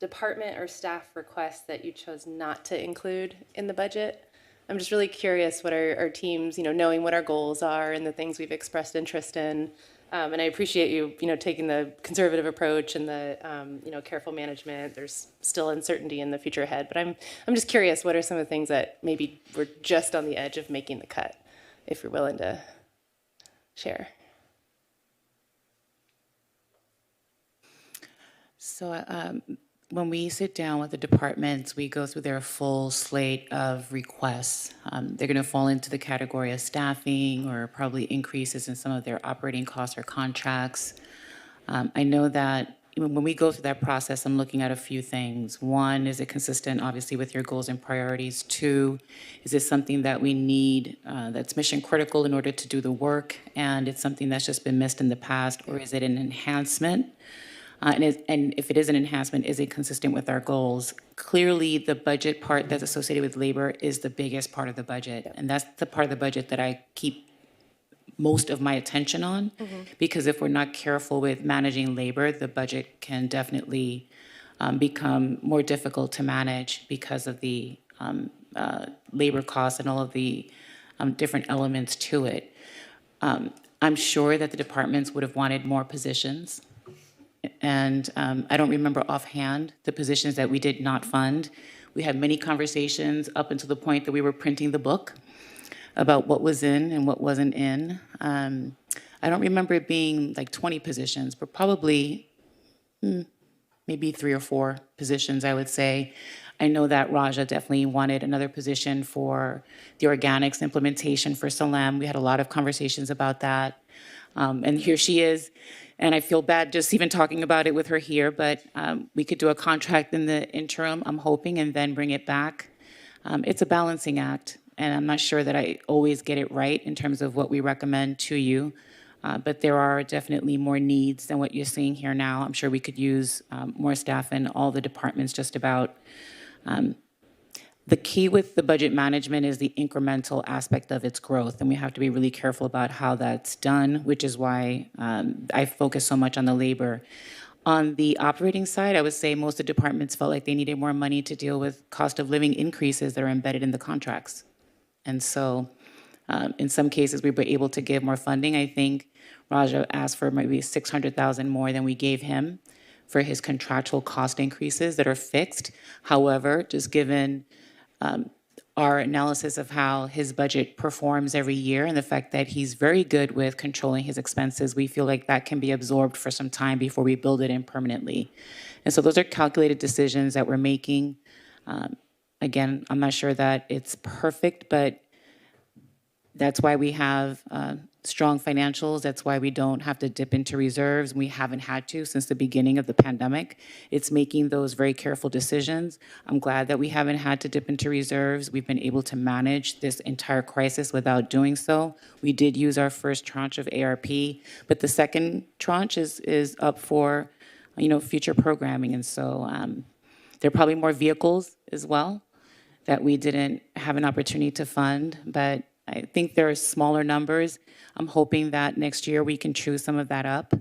department or staff requests that you chose not to include in the budget? I'm just really curious what our teams, knowing what our goals are and the things we've expressed interest in. And I appreciate you, taking the conservative approach and the, careful management. There's still uncertainty in the future ahead, but I'm just curious, what are some of the things that maybe we're just on the edge of making the cut, if you're willing to share? So when we sit down with the departments, we go through their full slate of requests. They're going to fall into the category of staffing or probably increases in some of their operating costs or contracts. I know that when we go through that process, I'm looking at a few things. One, is it consistent, obviously, with your goals and priorities? Two, is it something that we need that's mission critical in order to do the work, and it's something that's just been missed in the past, or is it an enhancement? And if it is an enhancement, is it consistent with our goals? Clearly, the budget part that's associated with labor is the biggest part of the budget. And that's the part of the budget that I keep most of my attention on. Because if we're not careful with managing labor, the budget can definitely become more difficult to manage because of the labor costs and all of the different elements to it. I'm sure that the departments would have wanted more positions. And I don't remember offhand the positions that we did not fund. We had many conversations up until the point that we were printing the book about what was in and what wasn't in. I don't remember it being like 20 positions, but probably maybe 3 or 4 positions, I would say. I know that Raja definitely wanted another position for the organics implementation for Salam. We had a lot of conversations about that. And here she is. And I feel bad just even talking about it with her here, but we could do a contract in the interim, I'm hoping, and then bring it back. It's a balancing act, and I'm not sure that I always get it right in terms of what we recommend to you. But there are definitely more needs than what you're seeing here now. I'm sure we could use more staff in all the departments just about. The key with the budget management is the incremental aspect of its growth, and we have to be really careful about how that's done, which is why I focus so much on the labor. On the operating side, I would say most of the departments felt like they needed more money to deal with cost of living increases that are embedded in the contracts. And so In some cases, we were able to give more funding. I think Raja asked for maybe 600,000 more than we gave him for his contractual cost increases that are fixed. However, just given our analysis of how his budget performs every year and the fact that he's very good with controlling his expenses, we feel like that can be absorbed for some time before we build it in permanently. And so those are calculated decisions that we're making. Again, I'm not sure that it's perfect, but that's why we have strong financials. That's why we don't have to dip into reserves. We haven't had to since the beginning of the pandemic. It's making those very careful decisions. I'm glad that we haven't had to dip into reserves. We've been able to manage this entire crisis without doing so. We did use our first tranche of ARP, but the second tranche is up for, future programming. And so there are probably more vehicles as well that we didn't have an opportunity to fund, but I think there are smaller numbers. I'm hoping that next year we can chew some of that up.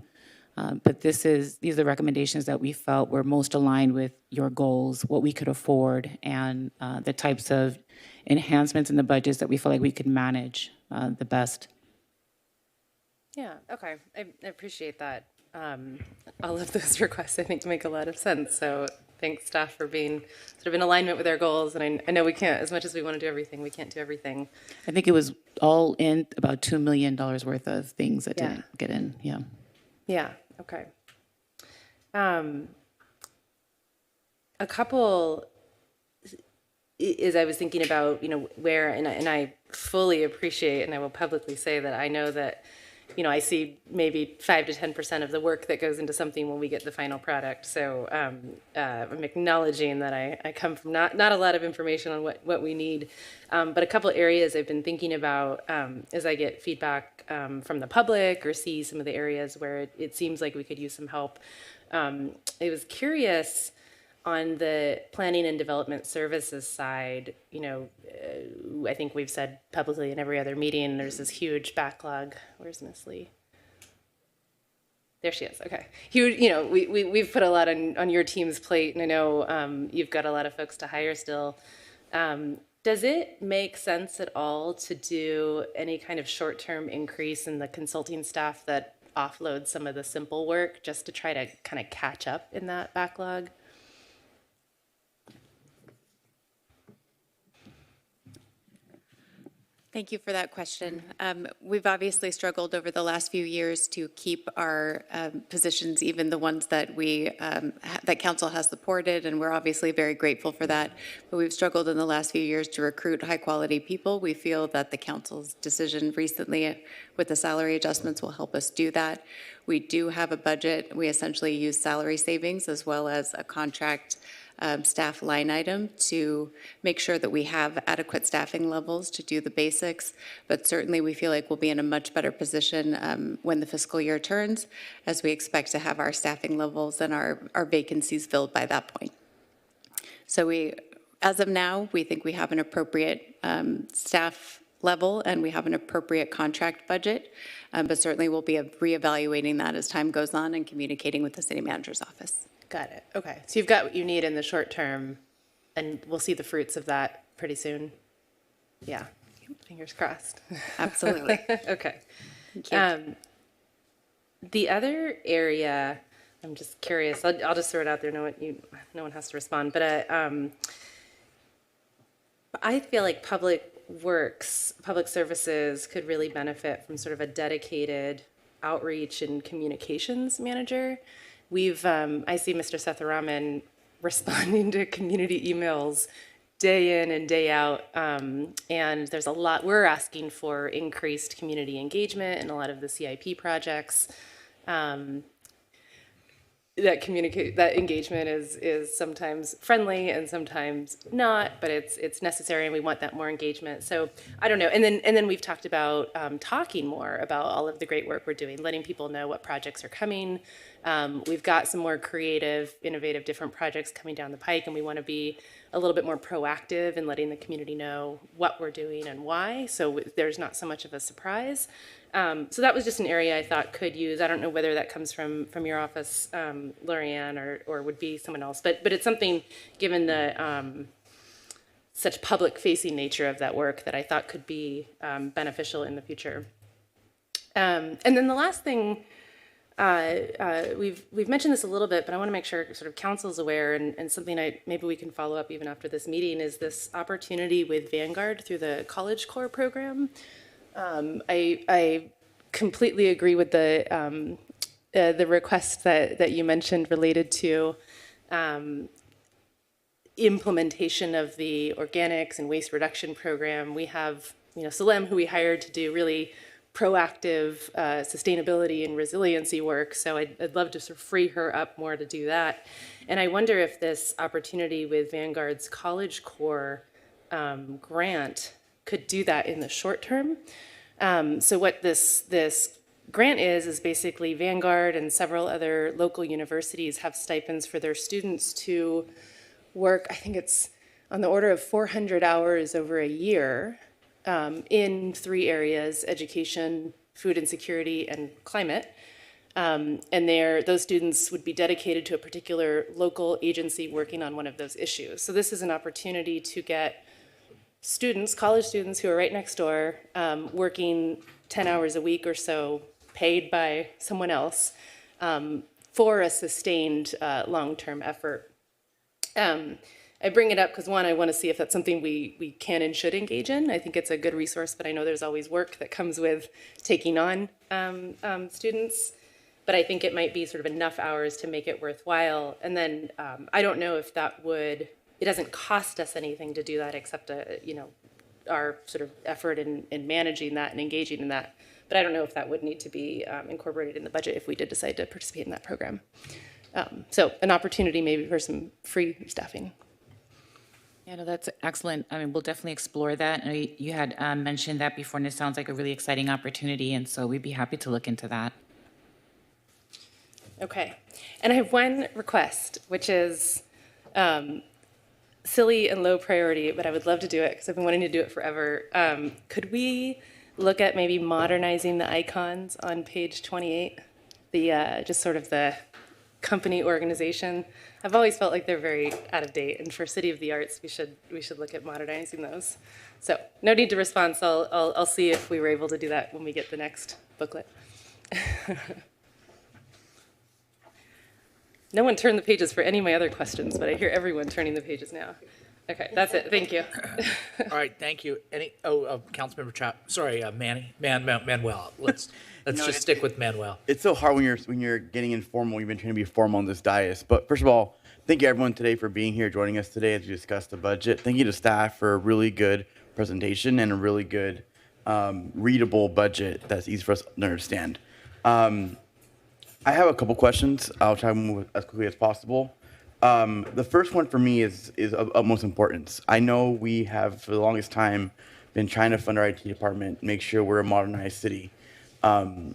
But these are the recommendations that we felt were most aligned with your goals, what we could afford, and the types of enhancements in the budgets that we feel like we could manage the best. Yeah, okay. I appreciate that. All of those requests, I think, make a lot of sense. So thanks, staff, for being sort of in alignment with our goals. And I know we can't, as much as we want to do everything, we can't do everything. I think it was all in about $2 million worth of things that didn't get in, yeah. Yeah, okay. A couple, as I was thinking about, where, and I fully appreciate, and I will publicly say that I know that, I see maybe 5 to 10% of the work that goes into something when we get the final product. So I'm acknowledging that I come from not a lot of information on what we need, but a couple areas I've been thinking about as I get feedback from the public or see some of the areas where it seems like we could use some help. I was curious on the planning and development services side, I think we've said publicly in every other meeting, there's this huge backlog. Where's Miss Lee? There she is, okay. Huge, we've put a lot on your team's plate, and I know you've got a lot of folks to hire still. Does it make sense at all to do any kind of short-term increase in the consulting staff that offloads some of the simple work just to try to kind of catch up in that backlog? Thank you for that question. We've obviously struggled over the last few years to keep our positions, even the ones that that council has supported, and we're obviously very grateful for that. But we've struggled in the last few years to recruit high-quality people. We feel that the council's decision recently with the salary adjustments will help us do that. We do have a budget. We essentially use salary savings as well as a contract staff line item to make sure that we have adequate staffing levels to do the basics, but certainly we feel like we'll be in a much better position when the fiscal year turns, as we expect to have our staffing levels and our vacancies filled by that point. So as of now, we think we have an appropriate staff level and we have an appropriate contract budget, but certainly we'll be reevaluating that as time goes on and communicating with the city manager's office. Got it. Okay. So you've got what you need in the short term, and we'll see the fruits of that pretty soon. Yeah. Fingers crossed. Absolutely. Okay. Thank you. The other area, I'm just curious. I'll just throw it out there. No one has to respond. But I feel like public works, public services could really benefit from sort of a dedicated outreach and communications manager. I see Mr. Setharaman responding to community emails day in and day out, and there's a lot, we're asking for increased community engagement in a lot of the CIP projects. That engagement is sometimes friendly and sometimes not, but it's necessary, and we want that more engagement. So I don't know. And then we've talked about talking more about all of the great work we're doing, letting people know what projects are coming. We've got some more creative, innovative, different projects coming down the pike, and we want to be a little bit more proactive in letting the community know what we're doing and why, so there's not so much of a surprise. So that was just an area I thought could use. I don't know whether that comes from your office, Lorianne, or would be someone else, but it's something, given the such public-facing nature of that work that I thought could be beneficial in the future. And then the last thing, we've mentioned this a little bit, but I want to make sure sort of council's aware, and something maybe we can follow up even after this meeting, is this opportunity with Vanguard through the College Corps program. I completely agree with the request that you mentioned related to implementation of the organics and waste reduction program. We have, Salem, who we hired to do really proactive sustainability and resiliency work. So I'd love to sort of free her up more to do that. And I wonder if this opportunity with Vanguard's College Corps grant could do that in the short term. So what this grant is basically Vanguard and several other local universities have stipends for their students to work. I think it's on the order of 400 hours over a year in 3 areas: education, food insecurity, and climate. And those students would be dedicated to a particular local agency working on one of those issues. So this is an opportunity to get students, college students who are right next door, working 10 hours a week or so, paid by someone else, for a sustained long-term effort. I bring it up because, one, I want to see if that's something we can and should engage in. I think it's a good resource, but I know there's always work that comes with taking on students. But I think it might be sort of enough hours to make it worthwhile. And then I don't know if it doesn't cost us anything to do that except, our sort of effort in managing that and engaging in that. But I don't know if that would need to be incorporated in the budget if we did decide to participate in that program. So an opportunity maybe for some free staffing. Yeah, no, that's excellent. I mean, we'll definitely explore that. You had mentioned that before, and it sounds like a really exciting opportunity, and so we'd be happy to look into that. Okay. And I have one request, which is silly and low priority, but I would love to do it because I've been wanting to do it forever. Could we look at maybe modernizing the icons on page 28? Just sort of the company organization. I've always felt like they're very out of date, and for City of the Arts, we should look at modernizing those. So no need to respond. So I'll see if we were able to do that when we get the next booklet. No one turned the pages for any of my other questions, but I hear everyone turning the pages now. Okay, that's it. Thank you. All right, thank you. Councilmember Manuel. Let's just stick with Manuel. It's so hard when you're getting informal. You've been trying to be formal on this dais. But first of all, thank you everyone today for being here, joining us today as we discuss the budget. Thank you to staff for a really good presentation and a really good readable budget that's easy for us to understand. I have a couple questions. I'll try to move as quickly as possible. The first one for me is of utmost importance. I know we have, for the longest time, been trying to fund our IT department, make sure we're a modernized city. How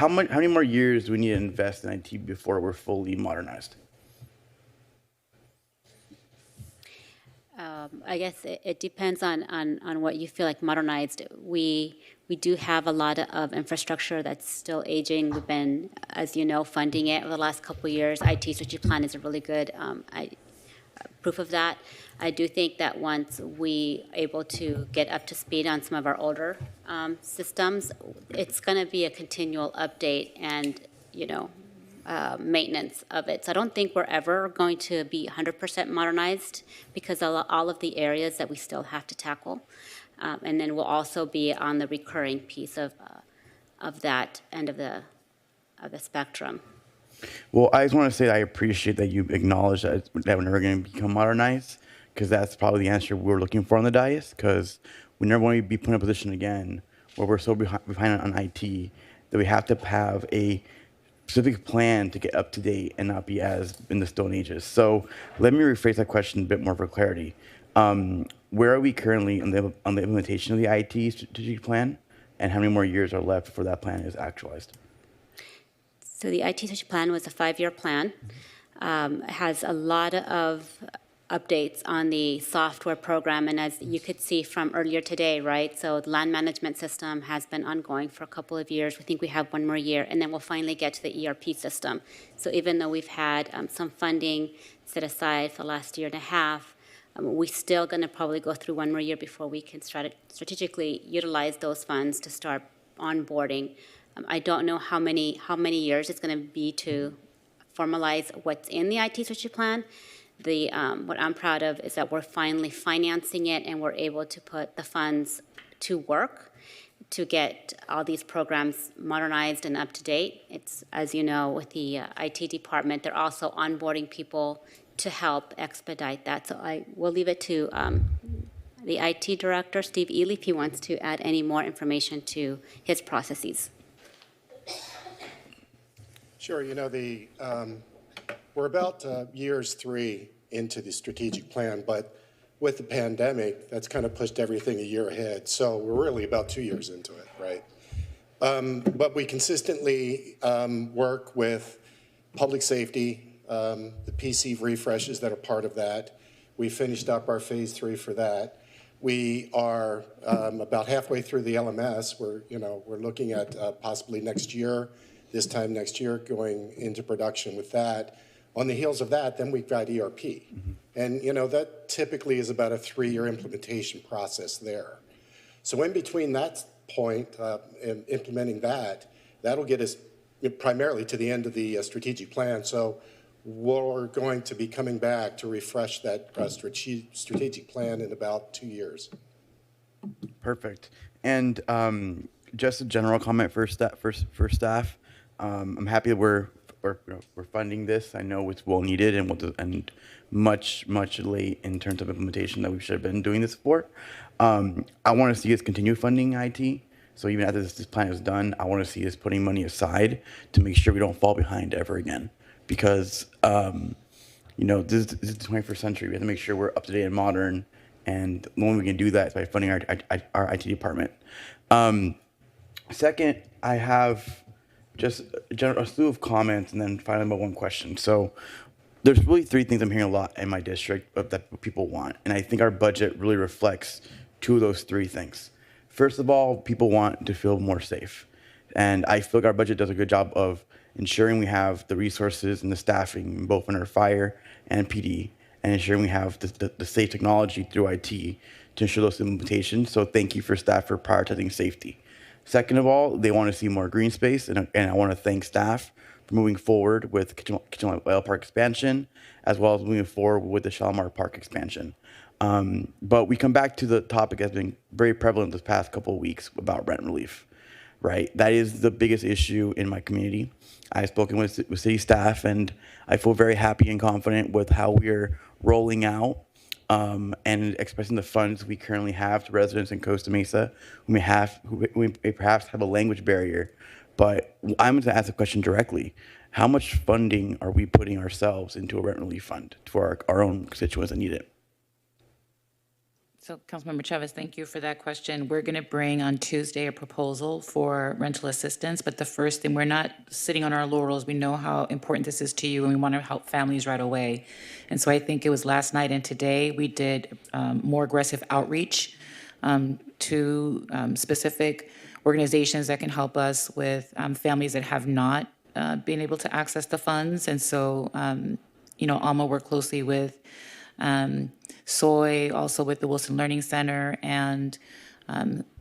many more years do we need to invest in IT before we're fully modernized? I guess it depends on what you feel like modernized. We do have a lot of infrastructure that's still aging. We've been, as you know, funding it over the last couple of years. IT strategic plan is a really good proof of that. I do think that once we are able to get up to speed on some of our older systems, it's going to be a continual update and, maintenance of it. So I don't think we're ever going to be 100% modernized because of all of the areas that we still have to tackle. And then we'll also be on the recurring piece of that end of the spectrum. Well, I just want to say that I appreciate that you acknowledge that we're never going to become modernized, because that's probably the answer we're looking for on the dais, because we never want to be put in a position again where we're so behind on IT that we have to have a specific plan to get up to date and not be as in the Stone Ages. So let me rephrase that question a bit more for clarity. Where are we currently on the implementation of the IT strategic plan, and how many more years are left before that plan is actualized? So the IT strategic plan was a 5-year plan. It has a lot of updates on the software program, and as you could see from earlier today, right? So the land management system has been ongoing for a couple of years. We think we have 1 more year, and then we'll finally get to the ERP system. So even though we've had some funding set aside for the last year and a half, We're still going to probably go through one more year before we can strategically utilize those funds to start onboarding. I don't know how many years it's going to be to formalize what's in the IT strategic plan. What I'm proud of is that we're finally financing it and we're able to put the funds to work to get all these programs modernized and up to date. It's, as you know, with the IT department, they're also onboarding people to help expedite that. So I will leave it to the IT director, Steve Ely, if he wants to add any more information to his processes. Sure. You know, we're about years 3 into the strategic plan, but with the pandemic, that's kind of pushed everything a year ahead. So we're really about 2 years into it, right? But we consistently work with public safety, the PC refreshes that are part of that. We finished up our phase 3 for that. We are about halfway through the LMS. We're looking at possibly this time next year, going into production with that. On the heels of that, then we've got ERP. Mm-hmm. And, that typically is about a 3-year implementation process there. So in between that point, and implementing that'll get us primarily to the end of the strategic plan. So we're going to be coming back to refresh that strategic plan in about 2 years. Perfect. And just a general comment for staff. I'm happy that we're funding this. I know it's well needed and much late in terms of implementation that we should have been doing this for. I want to see us continue funding IT. So even after this plan is done, I want to see us putting money aside to make sure we don't fall behind ever again. Because this is the 21st century. We have to make sure we're up to date and modern. And the only way we can do that is by funding our IT department. Second, I have just a slew of comments, and then finally my one question. So there's really 3 things I'm hearing a lot in my district that people want, and I think our budget really reflects 2 of those 3 things. First of all, people want to feel more safe, and I feel like our budget does a good job of ensuring we have the resources and the staffing, both in our fire and PD, and ensuring we have the safe technology through IT to ensure those implementations. So thank you for staff for prioritizing safety. Second of all, they want to see more green space, and I want to thank staff for moving forward with Kitchen Oil Park expansion, as well as moving forward with the Shalimar Park expansion. But we come back to the topic that's been very prevalent this past couple of weeks about rent relief, right? That is the biggest issue in my community. I've spoken with city staff, and I feel very happy and confident with how we're rolling out and expressing the funds we currently have to residents in Costa Mesa who may perhaps have a language barrier. But I'm going to ask the question directly. How much funding are we putting ourselves into a rent relief fund for our own constituents that need it? So, Councilmember Chavez, thank you for that question. We're going to bring on Tuesday a proposal for rental assistance, but the first thing, we're not sitting on our laurels. We know how important this is to you, and we want to help families right away. And so I think it was last night and today we did more aggressive outreach to specific organizations that can help us with families that have not been able to access the funds. And so, Alma worked closely with Soy, also with the Wilson Learning Center, and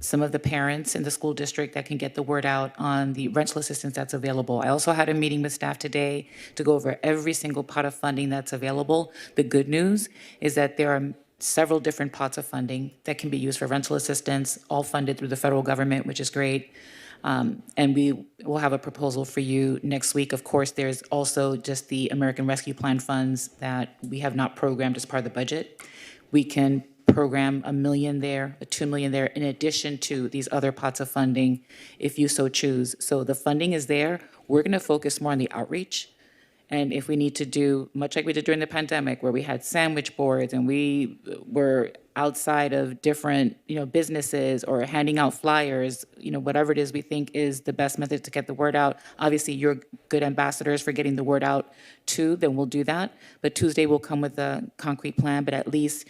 some of the parents in the school district that can get the word out on the rental assistance that's available. I also had a meeting with staff today to go over every single pot of funding that's available. The good news is that there are several different pots of funding that can be used for rental assistance, all funded through the federal government, which is great. And we will have a proposal for you next week. Of course, there's also just the American Rescue Plan funds that we have not programmed as part of the budget. We can program $1 million there, $2 million there, in addition to these other pots of funding, if you so choose. So the funding is there. We're going to focus more on the outreach. And if we need to do, much like we did during the pandemic, where we had sandwich boards and we were outside of different, businesses or handing out flyers, whatever it is we think is the best method to get the word out. Obviously, you're good ambassadors for getting the word out too, then we'll do that. But Tuesday we'll come with a concrete plan, but at least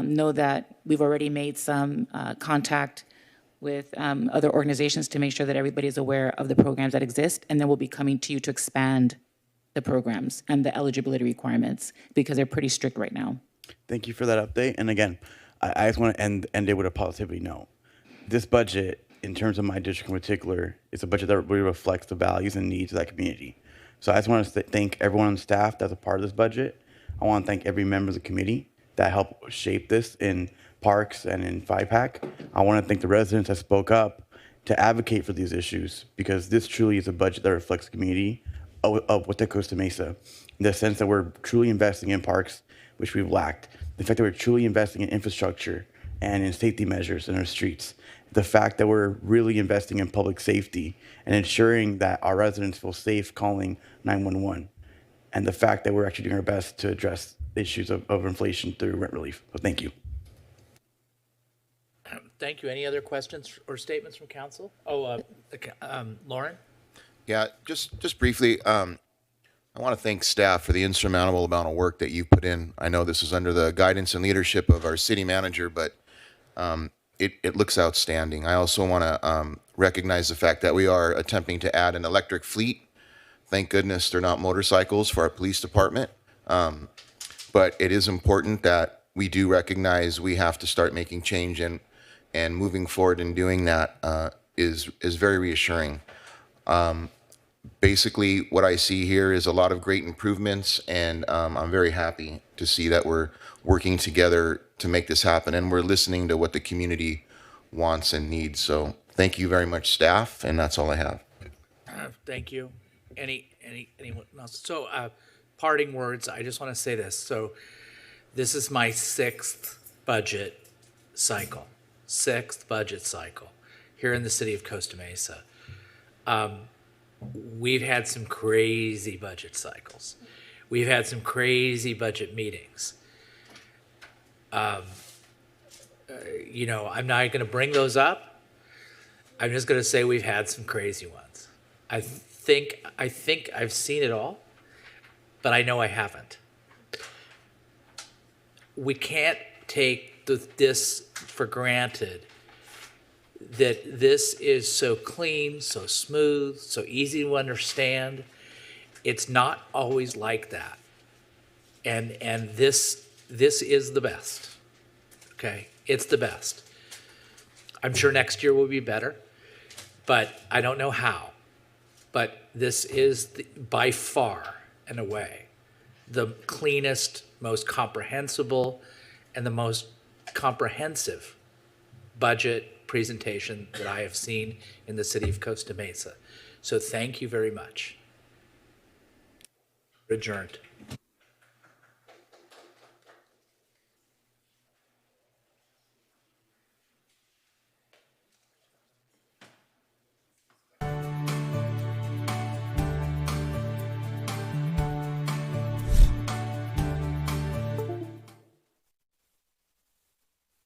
know that we've already made some contact with other organizations to make sure that everybody is aware of the programs that exist. And then we'll be coming to you to expand the programs and the eligibility requirements because they're pretty strict right now. Thank you for that update. And again, I just want to end it with a positivity note. This budget, in terms of my district in particular, is a budget that really reflects the values and needs of that community. So I just want to thank everyone on staff that's a part of this budget. I want to thank every member of the committee that helped shape this in Parks and in FIPAC. I want to thank the residents that spoke up to advocate for these issues, because this truly is a budget that reflects the community of what the Costa Mesa, in the sense that we're truly investing in parks, which we've lacked. The fact that we're truly investing in infrastructure and in safety measures in our streets. The fact that we're really investing in public safety and ensuring that our residents feel safe calling 911. And the fact that we're actually doing our best to address issues of inflation through rent relief. So thank you. Thank you. Any other questions or statements from council? Lauren? Yeah, just briefly, I want to thank staff for the insurmountable amount of work that you've put in. I know this is under the guidance and leadership of our city manager, but it looks outstanding. I also want to recognize the fact that we are attempting to add an electric fleet. Thank goodness they're not motorcycles for our police department. But it is important that we do recognize we have to start making change, and moving forward and doing that is very reassuring. Basically, what I see here is a lot of great improvements, and I'm very happy to see that we're working together to make this happen, and we're listening to what the community wants and needs. So thank you very much, staff, and that's all I have. Thank you. Anyone else? So, parting words, I just want to say this. So, this is my sixth budget cycle here in the city of Costa Mesa. We've had some crazy budget cycles. We've had some crazy budget meetings. I'm not going to bring those up. I'm just going to say we've had some crazy ones. I think I've seen it all, but I know I haven't. We can't take this for granted, that this is so clean, so smooth, so easy to understand. It's not always like that. And this is the best. Okay? It's the best. I'm sure next year will be better, but I don't know how. But this is by far and away the cleanest, most comprehensible, and the most comprehensive budget presentation that I have seen in the city of Costa Mesa. So thank you very much. Adjourned.